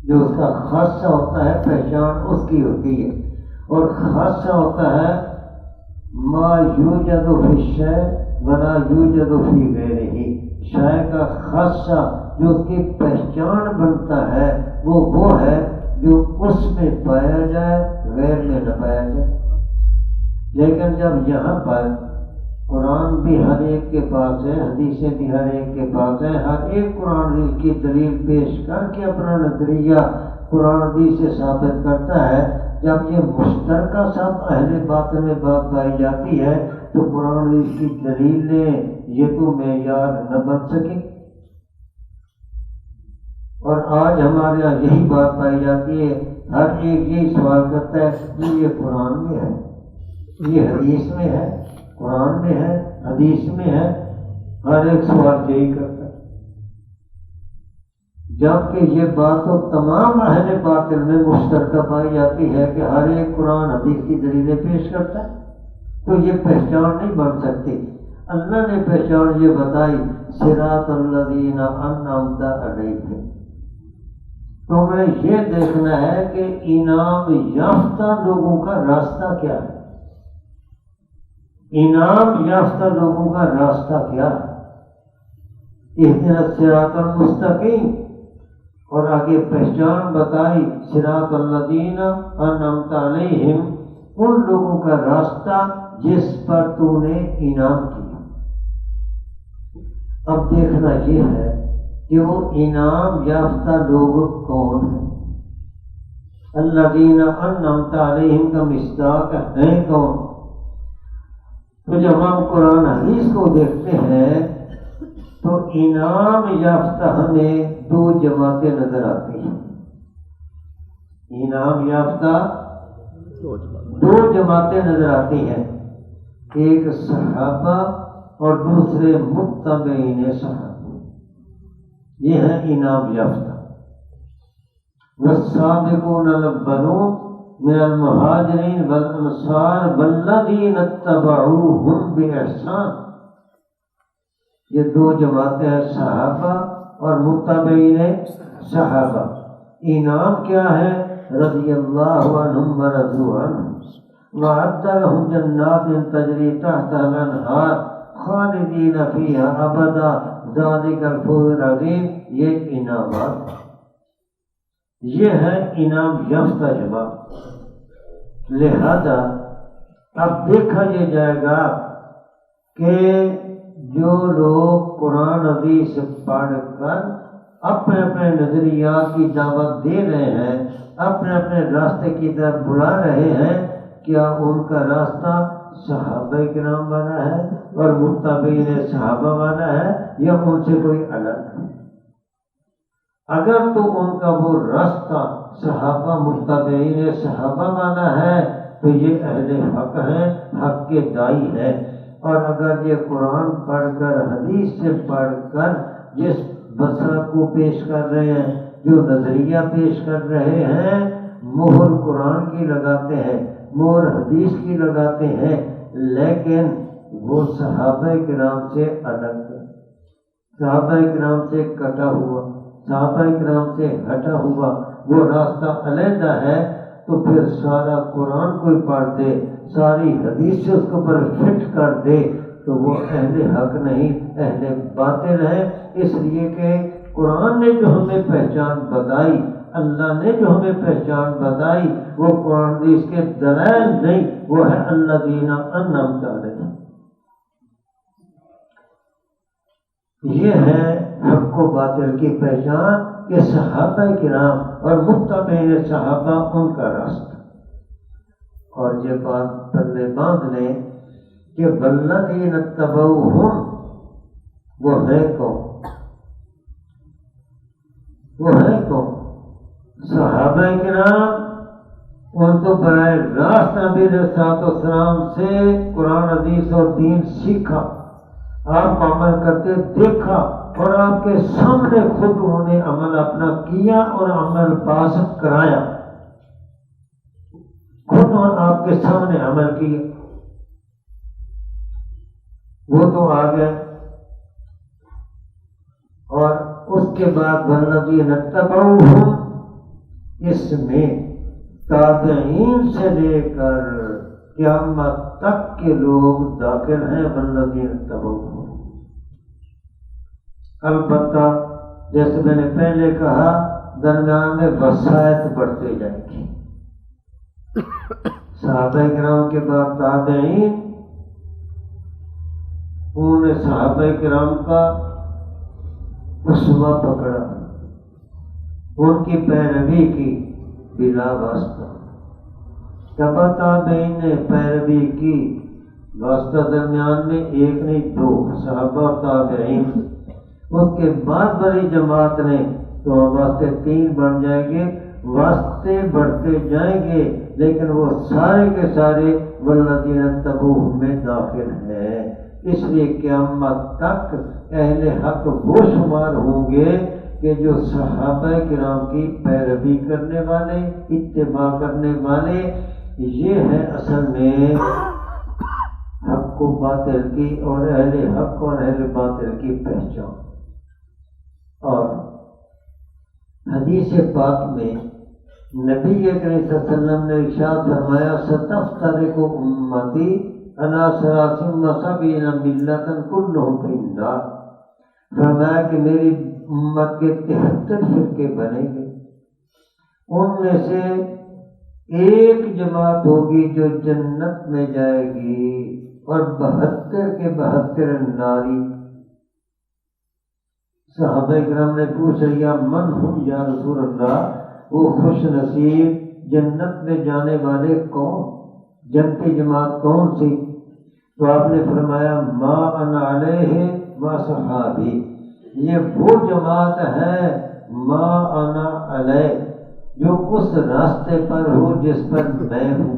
جو اس کا خاصہ ہوتا ہے پہچان اس کی ہوتی ہے، اور خاصہ ہوتا ہے ما یوجد فی الشیء ولا یوجد فی غیرہ، شے کا خاصہ جو اس کی پہچان بنتا ہے وہ ہے جو اس میں پایا جائے، غیر میں نہ پایا جائے۔ لیکن جب یہاں پر قرآن بھی ہر ایک کے پاس ہے، حدیثیں بھی ہر ایک کے پاس ہیں، ہر ایک قرآن حدیث کی دلیل پیش کر کے اپنا نظریہ قرآن حدیث سے ثابت کرتا ہے، جب یہ مشترکہ سب اہل باطن میں بات پائی جاتی ہے تو قرآن حدیث کی دلیلیں یہ تو معیار نہ بن سکے۔ اور آج ہمارے یہاں یہی بات پائی جاتی ہے، ہر ایک یہی سوال کرتا ہے کہ یہ قرآن میں ہے، یہ حدیث میں ہے، قرآن میں ہے، حدیث میں ہے، ہر ایک سوال یہی کرتا ہے، جبکہ یہ بات تو تمام اہل باطل میں مشترکہ پائی جاتی ہے کہ ہر ایک قرآن حدیث کی دلیلیں پیش کرتا ہے، تو یہ پہچان نہیں بن سکتی۔ اللہ نے پہچان یہ بتائی، صراط الذین انعمت علیہم۔ تم نے یہ دیکھنا ہے کہ انعام یافتہ لوگوں کا راستہ کیا ہے، انعام یافتہ لوگوں کا راستہ کیا ہے، اہدنا الصراط المستقیم، اور آگے پہچان بتائی صراط الذین انعمت علیہم، ان لوگوں کا راستہ جس پر تو نے انعام کیا۔ اب دیکھنا یہ ہے کہ وہ انعام یافتہ لوگ کون ہیں، الذین انعمت علیہم کا مصداق ہیں کون؟ تو جب ہم قرآن حدیث کو دیکھتے ہیں تو انعام یافتہ ہمیں دو جماعتیں نظر آتی ہیں، انعام یافتہ دو جماعتیں نظر آتی ہیں، ایک صحابہ اور دوسرے متبعین صحابہ، یہ ہے انعام یافتہ۔ والسابقون الاولون من المہاجرین والانصار والذین اتبعوہم بإحسان، یہ دو جماعتیں ہیں، صحابہ اور متبعین صحابہ۔ انعام کیا ہے؟ رضی اللہ عنہم ورضوا عنہ وأعد لهم جنات تجری تحتها الأنہار خالدین فیہا ابدا ذلک الفوز العظیم، یہ انعامات، یہ ہے انعام یافتہ جماعت۔ لہذا اب دیکھا یہ جائے گا کہ جو لوگ قرآن حدیث پڑھ کر اپنے اپنے نظریات کی دعوت دے رہے ہیں، اپنے اپنے راستے کی طرف بلا رہے ہیں، کیا ان کا راستہ صحابہ کرام والا ہے اور متبعین صحابہ والا ہے یا ان سے کوئی الگ ہے؟ اگر تو ان کا وہ راستہ صحابہ متبعین صحابہ والا ہے تو یہ اہل حق ہیں، حق کے دائی ہیں، اور اگر یہ قرآن پڑھ کر حدیث سے پڑھ کر جس مسئلہ کو پیش کر رہے ہیں، جو نظریہ پیش کر رہے ہیں، مہر قرآن کی لگاتے ہیں، مہر حدیث کی لگاتے ہیں، لیکن وہ صحابہ کرام سے الگ ہے، صحابہ کرام سے کٹا ہوا، صحابہ کرام سے ہٹا ہوا، وہ راستہ علیحدہ ہے، تو پھر سارا قرآن کوئی پڑھ دے، ساری حدیث سے اس کو پر فٹ کر دے تو وہ اہل حق نہیں، اہل باطل ہے۔ اس لیے کہ قرآن نے جو ہمیں پہچان بتائی، اللہ نے جو ہمیں پہچان بتائی، وہ قرآن حدیث کے دلائل نہیں، وہ ہے الذین انعمت علیہم۔ یہ ہے حق و باطل کی پہچان کہ صحابہ کرام اور متبعین صحابہ ان کا راستہ۔ اور یہ بات پلے باندھ لیں کہ والذین اتبعوہم، وہ ہے کون؟ وہ ہے کون؟ صحابہ کرام، ان تو براہ راست نبی علیہ السلام سے قرآن حدیث اور دین سیکھا، آپ عمل کرتے دیکھا، اور آپ کے سامنے خود انہوں نے عمل اپنا کیا اور عمل پاس کرایا، خود آپ کے سامنے عمل کیا، وہ تو آ گئے۔ اور اس کے بعد والذین اتبعوہم، اس میں تابعین سے لے کر قیامت تک کے لوگ داخل ہیں والذین تبعوا۔ البتہ جیسے میں نے پہلے کہا درمیان میں وسائط بڑھتے جائیں گے، صحابہ کرام کے بعد تابعین، انہوں نے صحابہ کرام کا اسوہ پکڑا، ان کی پیروی کی بلا واسطہ، تبع تابعین نے پیروی کی، واسطہ درمیان میں ایک نہیں دو، صحابہ اور تابعین، اس کے بعد بڑی جماعت نے، تو واسطے تین بن جائیں گے، واسطے بڑھتے جائیں گے، لیکن وہ سارے کے سارے والذین تبعوا میں داخل ہیں۔ اس لیے قیامت تک اہل حق وہ شمار ہوں گے کہ جو صحابہ کرام کی پیروی کرنے والے، اتباع کرنے والے، یہ ہے اصل میں حق و باطل کی اور اہل حق اور اہل باطل کی پہچان۔ اور حدیث پاک میں نبی کریم صلی اللہ علیہ وسلم نے ارشاد فرمایا ستفترق امتی علی ثلاث وسبعین ملۃ کلھم فی النار، فرمایا کہ میری امت کے 73 فرقے بنیں گے، ان میں سے ایک جماعت ہوگی جو جنت میں جائے گی اور 72 کے 72 ناری۔ صحابہ کرام نے پوچھا یا من ہم یا رسول اللہ، وہ خوش نصیب جنت میں جانے والے کون، جنتی جماعت کون سی؟ تو آپ نے فرمایا ما انا علیہ و صحابی، یہ وہ جماعت ہے ما انا علیہ جو اس راستے پر ہو جس پر میں ہوں،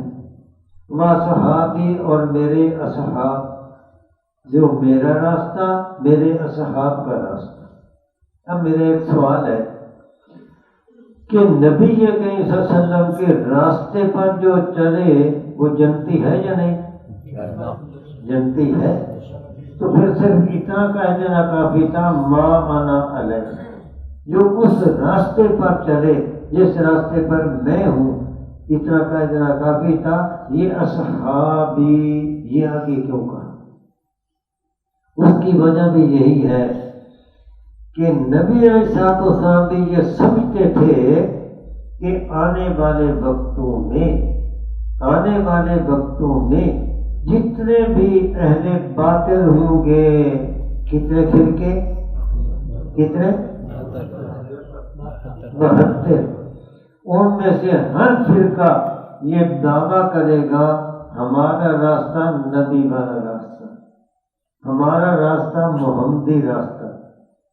و صحابی اور میرے اصحاب، جو میرا راستہ میرے اصحاب کا راستہ۔ اب میرا ایک سوال ہے کہ نبی کریم صلی اللہ علیہ وسلم کے راستے پر جو چلے وہ جنتی ہے یا نہیں؟ جنتی ہے، تو پھر صرف اتنا کہہ دینا کافی تھا ما انا علیہ، جو اس راستے پر چلے جس راستے پر میں ہوں، اتنا کہہ دینا کافی تھا۔ یہ اصحابی یہ آگے کیوں کہا؟ اس کی وجہ بھی یہی ہے کہ نبی علیہ السلام بھی یہ سمجھتے تھے کہ آنے والے وقتوں میں جتنے بھی اہل باطل ہوں گے، کتنے فرقے، کتنے 72، ان میں سے ہر فرقہ یہ دعویٰ کرے گا ہمارا راستہ نبی والا راستہ، ہمارا راستہ محمدی راستہ،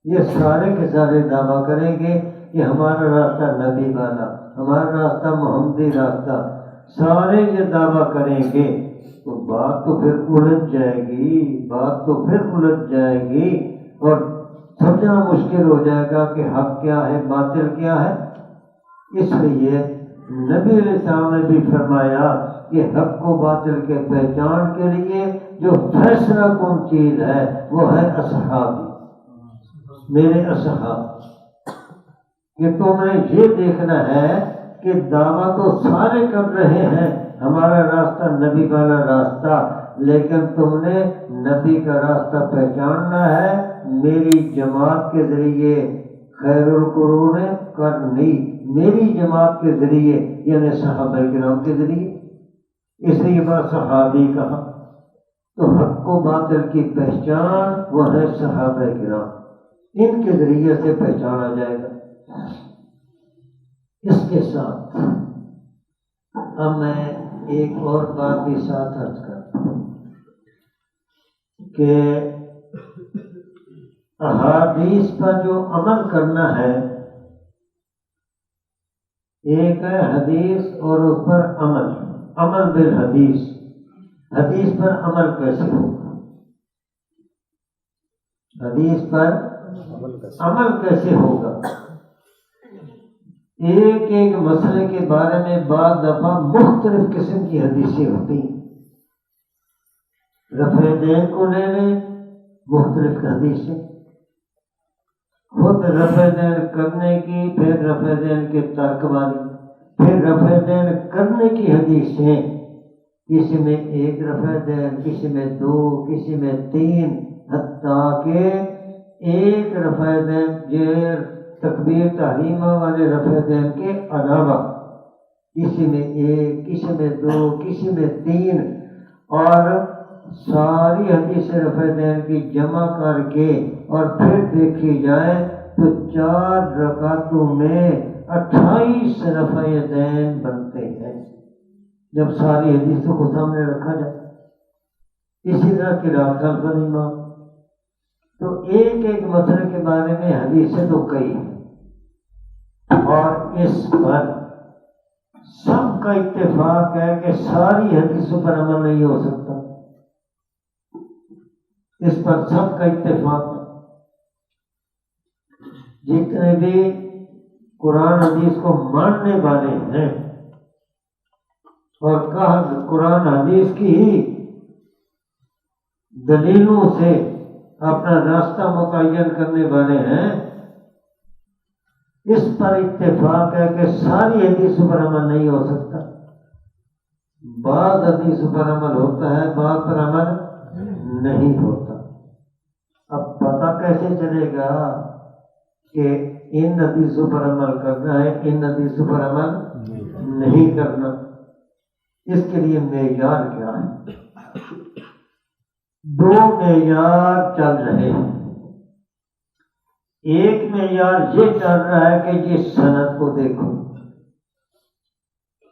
یہ سارے کے سارے دعویٰ کریں گے کہ ہمارا راستہ نبی والا، ہمارا راستہ محمدی راستہ، سارے یہ دعویٰ کریں گے، تو بات تو پھر الجھ جائے گی اور سمجھنا مشکل ہو جائے گا کہ حق کیا ہے باطل کیا ہے۔ اس لیے نبی علیہ السلام نے بھی فرمایا کہ حق و باطل کے پہچان کے لیے جو فیصلہ کن چیز ہے وہ ہے اصحابی، میرے اصحاب، کہ تم نے یہ دیکھنا ہے کہ دعویٰ تو سارے کر رہے ہیں ہمارا راستہ نبی والا راستہ، لیکن تم نے نبی کا راستہ پہچاننا ہے میری جماعت کے ذریعے، خیر القرون قرنی، میری جماعت کے ذریعے، یعنی صحابہ کرام کے ذریعے، اس لیے بات صحابی کہا۔ تو حق و باطل کی پہچان وہ ہے صحابہ کرام، ان کے ذریعے سے پہچانا جائے گا۔ اس کے ساتھ اب میں ایک اور بات بھی ساتھ عرض کرتا ہوں کہ احادیث پر جو عمل کرنا ہے، ایک ہے حدیث اور اس پر عمل بالحدیث، حدیث پر عمل کیسے ہوگا، حدیث پر عمل کیسے ہوگا؟ ایک مسئلے کے بارے میں بعض دفعہ مختلف قسم کی حدیثیں ہوتی ہیں، رفع دین کو لے لیں، مختلف حدیثیں، خود رفع دین کرنے کی، پھر رفع دین کے ترک والی، پھر رفع دین کرنے کی حدیثیں، کسی میں ایک رفع دین، کسی میں دو، کسی میں تین، حتیٰ کہ ایک رفع دین یہ تکبیر تحریمہ والے رفع دین کے علاوہ کسی میں ایک، کسی میں دو، کسی میں تین، اور ساری حدیث رفع دین کی جمع کر کے اور پھر دیکھی جائے تو 4 رکعتوں میں 28 رفع دین بنتے ہیں جب ساری حدیثوں کو سامنے رکھا جائے۔ اسی طرح قرأت خلف الامام، تو ایک ایک مسئلے کے بارے میں حدیثیں تو کئی ہیں، اور اس پر سب کا اتفاق ہے کہ ساری حدیثوں پر عمل نہیں ہو سکتا، اس پر سب کا اتفاق ہے۔ جتنے بھی قرآن حدیث کو ماننے والے ہیں اور کہا قرآن حدیث کی ہی دلیلوں سے اپنا راستہ متعین کرنے والے ہیں، اس پر اتفاق ہے کہ ساری حدیثوں پر عمل نہیں ہو سکتا، بعض حدیثوں پر عمل ہوتا ہے، بعض پر عمل نہیں ہوتا۔ اب پتہ کیسے چلے گا کہ ان حدیثوں پر عمل کرنا ہے، ان حدیثوں پر عمل نہیں کرنا؟ اس کے لیے معیار کیا ہے؟ 2 معیار چل رہے ہیں۔ ایک معیار یہ چل رہا ہے کہ جس سند کو دیکھو،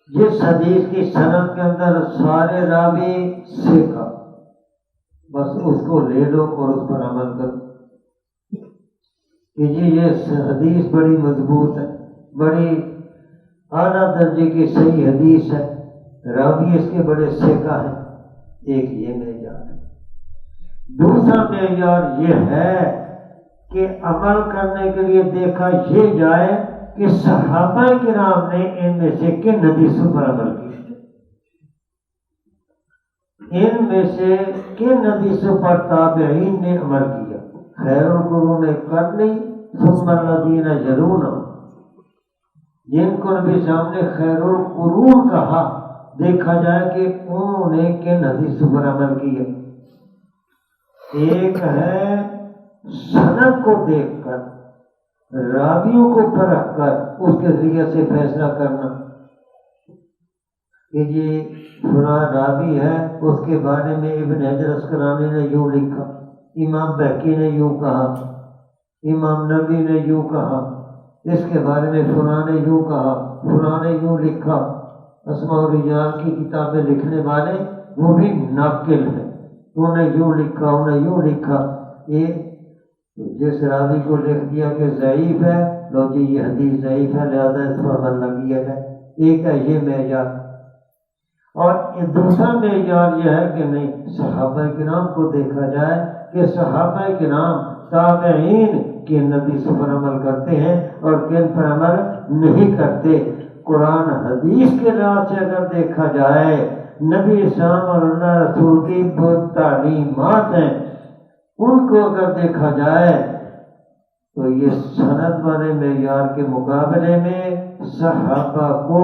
جس حدیث کی سند کے اندر سارے راوی ثقہ، بس اس کو لے لو اور اس پر عمل کرو کہ جی یہ حدیث بڑی مضبوط ہے، بڑی اعلیٰ درجے کی صحیح حدیث ہے، راوی اس کے بڑے ثقہ ہیں۔ ایک یہ معیار ہے۔ دوسرا معیار یہ ہے کہ عمل کرنے کے لیے دیکھا یہ جائے کہ صحابہ کرام نے ان میں سے کن حدیثوں پر عمل کیا، ان میں سے کن حدیثوں پر تابعین نے عمل کیا۔ خیر القرون قرنی ثم الذین یلونہم، جن کو نبی صاحب نے خیر القرون کہا، دیکھا جائے کہ انہوں نے کن حدیثوں پر عمل کیا۔ ایک ہے سند کو دیکھ کر، راویوں کو پرکھ کر اس کے ذریعے سے فیصلہ کرنا کہ یہ فلاں راوی ہے، اس کے بارے میں ابن حجر اسقلانی نے یوں لکھا، امام بہقی نے یوں کہا، امام نووی نے یوں کہا، اس کے بارے میں فلاں نے یوں کہا، فلاں نے یوں لکھا۔ اسماء و رجال کی کتابیں لکھنے والے وہ بھی ناقل ہیں، انہوں نے یوں لکھا، انہوں نے یوں لکھا۔ یہ جس راوی کو لکھ دیا کہ ضعیف ہے، لو جی یہ حدیث ضعیف ہے لہذا اس پر عمل نہ کیا جائے، ایک ہے یہ معیار۔ اور دوسرا معیار یہ ہے کہ نہیں، صحابہ کرام کو دیکھا جائے کہ صحابہ کرام تابعین کن حدیثوں پر عمل کرتے ہیں اور کن پر عمل نہیں کرتے۔ قرآن حدیث کے لحاظ سے اگر دیکھا جائے، نبی اسلام اور اللہ رسول کی بہت تعلیمات ہیں، ان کو اگر دیکھا جائے تو یہ سند والے معیار کے مقابلے میں صحابہ کو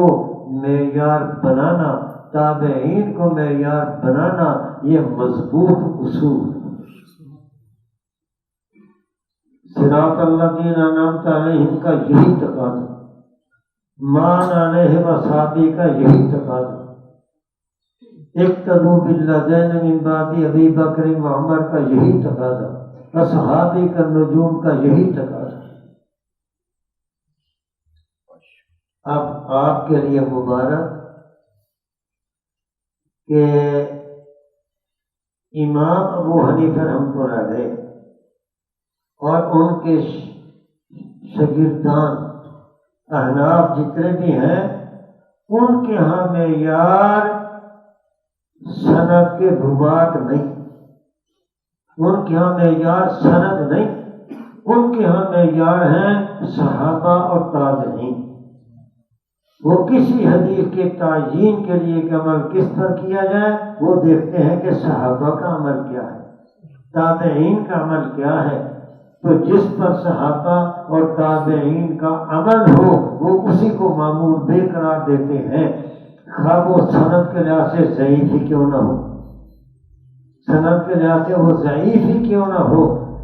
معیار بنانا، تابعین کو معیار بنانا، یہ مضبوط اصول ہے۔ صراط الذین انعمت علیہم کا یہی تقاضا، مان علیہ وصحابہ کا یہی تقاضا، اقتدوا بالذین من بعد ابی بکر و عمر کا یہی تقاضا، اصحابی کا نجوم کا یہی تقاضا۔ اب آپ کے لیے مبارک کہ امام ابو حنیفہ رحمۃ اللہ علیہ اور ان کے شاگردان احناف جتنے بھی ہیں، ان کے ہاں معیار سند کے روات نہیں، ان کے ہاں معیار سند نہیں، ان کے ہاں معیار ہیں صحابہ اور تابعین۔ وہ کسی حدیث کے تعیین کے لیے کہ عمل کس پر کیا جائے، وہ دیکھتے ہیں کہ صحابہ کا عمل کیا ہے، تابعین کا عمل کیا ہے، تو جس پر صحابہ اور تابعین کا عمل ہو وہ اسی کو معمول بے قرار دیتے ہیں۔ خواہ وہ سند کے لحاظ سے ضعیف ہی کیوں نہ ہو، سند کے لحاظ سے وہ ضعیف ہی کیوں نہ ہو،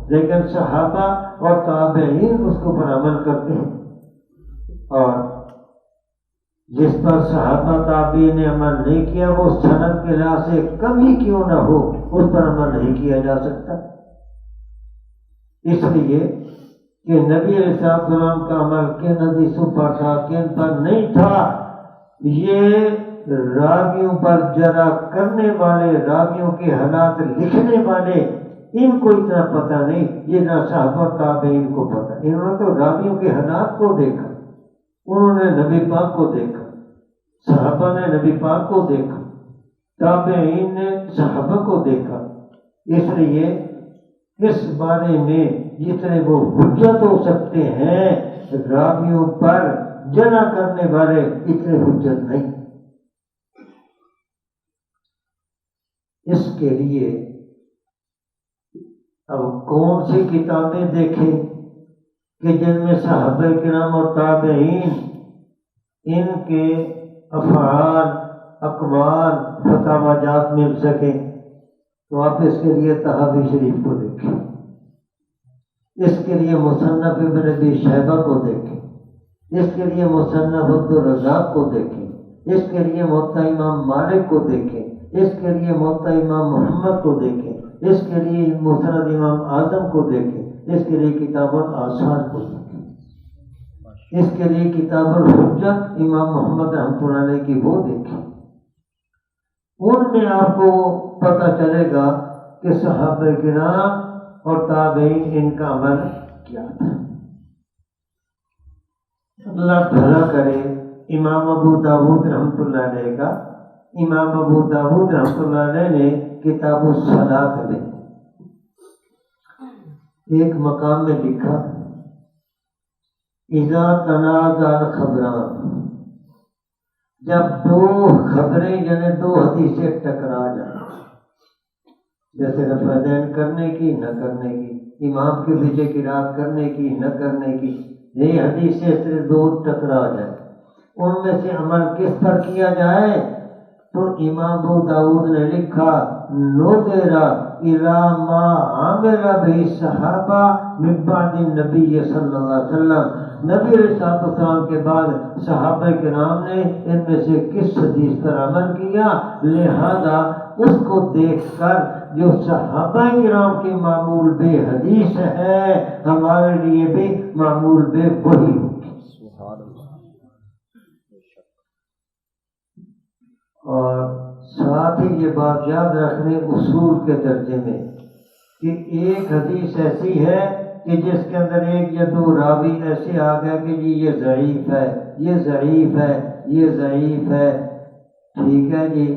لیکن صحابہ اور تابعین اس کے اوپر عمل کرتے ہیں، اور جس پر صحابہ تابعین نے عمل نہیں کیا وہ سند کے لحاظ سے کم ہی کیوں نہ ہو اس پر عمل نہیں کیا جا سکتا، اس لیے کہ نبی علیہ السلام کا عمل کن حدیثوں پر تھا کن پر نہیں تھا، یہ راویوں پر جرح کرنے والے، راویوں کے حالات لکھنے والے، ان کو اتنا پتہ نہیں جتنا صحابہ تابعین کو پتہ۔ انہوں نے تو راویوں کے حالات کو دیکھا، انہوں نے نبی پاک کو دیکھا، صحابہ نے نبی پاک کو دیکھا، تابعین نے صحابہ کو دیکھا، اس لیے اس بارے میں جتنے وہ حجت ہو سکتے ہیں راویوں پر جرح کرنے والے اتنے حجت نہیں۔ اس کے لیے اب کون سی کتابیں دیکھیں کہ جن میں صحابہ کرام اور تابعین ان کے افعال، اقوال، فتاوی جات مل سکیں، تو آپ اس کے لیے طحاوی شریف کو دیکھیں، اس کے لیے مصنف ابن ابی شیبہ کو دیکھیں، اس کے لیے مصنف عبدالرزاق کو دیکھیں، اس کے لیے موطا امام مالک کو دیکھیں، اس کے لیے موطا امام محمد کو دیکھیں، اس کے لیے مسند امام اعظم کو دیکھیں، اس کے لیے کتاب الآثار کو دیکھیں، اس کے لیے کتاب الحجت امام محمد رحمۃ اللہ علیہ کی وہ دیکھیں، ان میں آپ کو پتہ چلے گا کہ صحابہ کرام اور تابعین ان کا عمل کیا تھا۔ اللہ بھلا کرے امام ابو داؤد رحمۃ اللہ علیہ کا، امام ابو داؤد رحمۃ اللہ علیہ نے کتاب الصلاۃ میں ایک مقام میں لکھا اذا تنازع الخبران، جب دو خبریں یعنی دو حدیثیں ٹکرا جائیں، جیسے رفع دین کرنے کی نہ کرنے کی، امام کے پیچھے قرات کرنے کی نہ کرنے کی، یہ حدیثیں صرف دو ٹکرا جائیں، ان میں سے عمل کس پر کیا جائے؟ تو امام ابو داؤد نے لکھا نظر الی ما عمل به الصحابہ من بعد النبی صلی اللہ علیہ وسلم، نبی علیہ السلام کے بعد صحابہ کرام نے ان میں سے کس حدیث پر عمل کیا، لہذا اس کو دیکھ کر جو صحابہ کرام کے معمول بے حدیث ہے ہمارے لیے بھی معمول بے وہی ہوگی۔ اور ساتھ ہی یہ بات یاد رکھنے اصول کے درجے میں کہ ایک حدیث ایسی ہے کہ جس کے اندر ایک یا دو راوی ایسے آ گئے کہ جی یہ ضعیف ہے، یہ ضعیف ہے، یہ ضعیف ہے، ٹھیک ہے جی،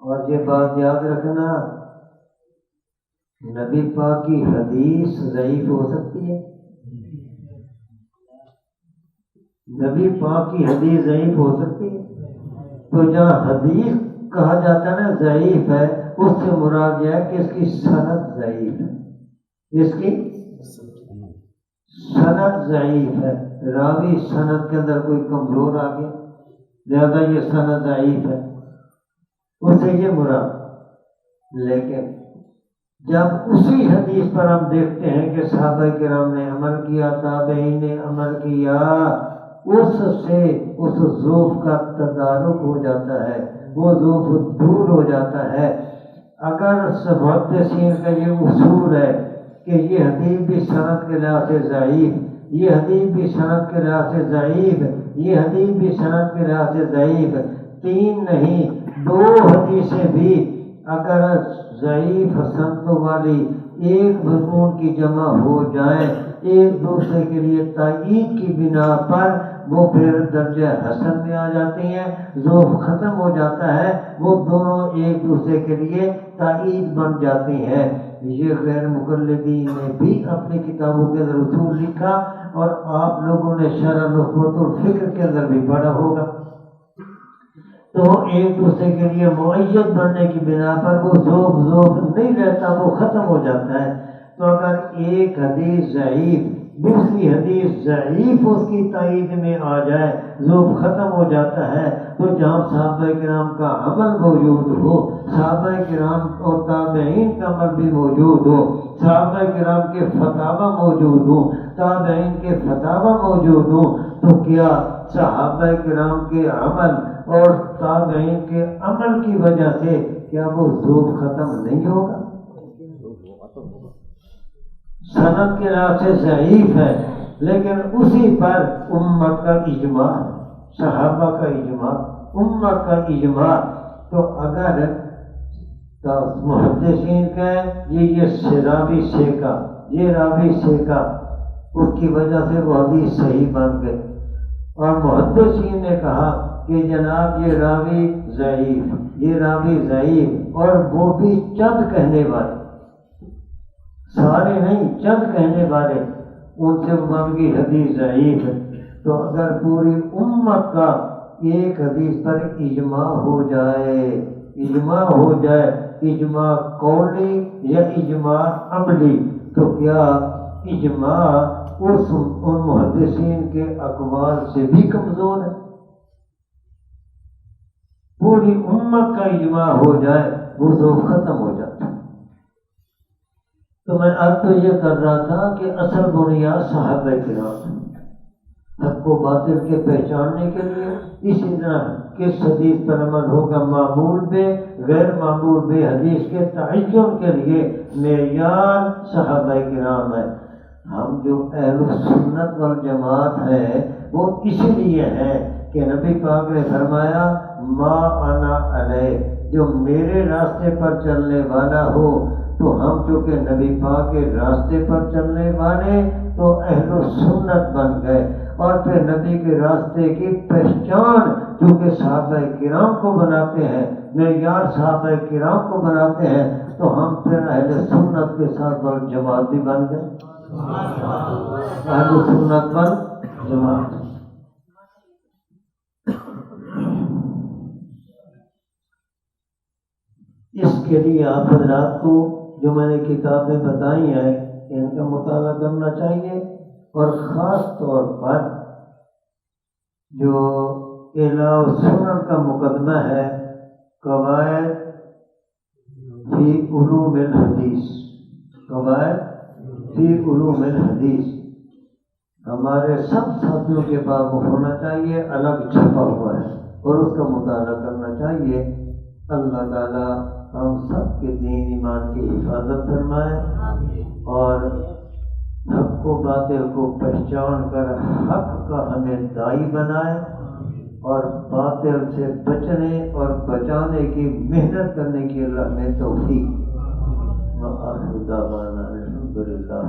اور یہ بات یاد رکھنا نبی پاک کی حدیث ضعیف ہو سکتی ہے، نبی پاک کی حدیث ضعیف ہو سکتی ہے، تو جہاں حدیث کہا جاتا ہے نا ضعیف ہے، اس سے مراد یہ ہے کہ اس کی سند ضعیف ہے، اس کی سند ضعیف ہے، راوی سند کے اندر کوئی کمزور آ گیا لہذا یہ سند ضعیف ہے، اس سے یہ مراد۔ لیکن جب اسی حدیث پر ہم دیکھتے ہیں کہ صحابہ کرام نے عمل کیا، تابعین نے عمل کیا، اس سے اس ضعف کا تدارک ہو جاتا ہے، وہ ضعف دور ہو جاتا ہے۔ اگر محدثین کا یہ اصول ہے کہ یہ حدیث بھی سند کے لحاظ سے ضعیف، یہ حدیث بھی سند کے لحاظ سے ضعیف، یہ حدیث بھی سند کے لحاظ سے ضعیف، تین نہیں دو حدیثیں بھی اگر ضعیف سندوں والی ایک مضمون کی جمع ہو جائیں ایک دوسرے کے لیے تائید کی بنا پر، وہ پھر درجہ حسن میں آ جاتی ہیں، ضعف ختم ہو جاتا ہے، وہ دونوں ایک دوسرے کے لیے تائید بن جاتی ہیں۔ یہ غیر مقلدین نے بھی اپنی کتابوں کے اندر اصول لکھا اور آپ لوگوں نے شرح نخبۃ الفکر کے اندر بھی پڑھا ہوگا، تو ایک دوسرے کے لیے معید بننے کی بنا پر وہ ذوق نہیں رہتا، وہ ختم ہو جاتا ہے۔ تو اگر ایک حدیث ضعیف دوسری حدیث ضعیف اس کی تائید میں آ جائے، ذوب ختم ہو جاتا ہے، تو جہاں صحابہ کرام کا عمل موجود ہو، صحابہ کرام اور تابعین کا عمل بھی موجود ہو، صحابہ کرام کے فتاوی موجود ہوں، تابعین کے فتاوی موجود ہوں، تو کیا صحابہ کرام کے عمل اور تابعین کے عمل کی وجہ سے کیا وہ ذوب ختم نہیں ہوگا؟ سند کے لحاظ سے ضعیف ہے، لیکن اسی پر امت کا اجماع ہے، صحابہ کا اجماع، امت کا اجماع۔ تو اگر محدثین کہیں یہ راوی سیکا، یہ راوی سیکا، اس کی وجہ سے وہ حدیث صحیح بن گئی، اور محدثین نے کہا کہ جناب یہ راوی ضعیف، یہ راوی ضعیف، اور وہ بھی چند کہنے والے، سارے نہیں، چند کہنے والے، ان سے بن گئی حدیث ضعیف۔ تو اگر پوری امت کا ایک حدیث پر اجماع ہو جائے، اجماع ہو جائے، اجماع قولی یا اجماع عملی، تو کیا اجماع ان محدثین کے اقوال سے بھی کمزور ہے؟ پوری امت کا اجماع ہو جائے وہ ذوب ختم ہو جاتا ہے۔ تو میں اب تو یہ کر رہا تھا کہ اصل بنیاد صحابہ کرام، حق کو باطل کے پہچاننے کے لیے اسی طرح کس حدیث پر عمل ہوگا معمول بے غیر معمول بے حدیث کے تعین کے لیے معیار صحابہ کرام ہے۔ ہم جو اہل سنت والجماعت ہے وہ اسی لیے ہے کہ نبی پاک نے فرمایا ما انا علیہ، جو میرے راستے پر چلنے والا ہو، تو ہم چونکہ نبی پاک کے راستے پر چلنے والے تو اہل سنت بن گئے، اور پھر نبی کے راستے کی پہچان چونکہ صحابہ کرام کو بناتے ہیں، معیار صحابہ کرام کو بناتے ہیں، تو ہم پھر اہل سنت کے ساتھ جماعت بھی بن گئے، اہل سنت بن جماعت۔ اس کے لیے آپ حضرات کو جو میں نے کتابیں بتائی ہیں ان کا مطالعہ کرنا چاہیے، اور خاص طور پر جو اعلاء السنن کا مقدمہ ہے قواعد فی علوم الحدیث، قواعد فی علوم الحدیث ہمارے سب ساتھیوں کے پاس ہونا چاہیے، الگ چھپا ہوا ہے، اور اس کا مطالعہ کرنا چاہیے۔ اللہ تعالیٰ ہم سب کے دین ایمان کی حفاظت فرمائے، اور حق کو باطل کو پہچان کر حق کا ہمیں داعی بنائے، اور باطل سے بچنے اور بچانے کی محنت کرنے کی اللہ میں توفیق۔ وآخر دعوانا الحمدللہ۔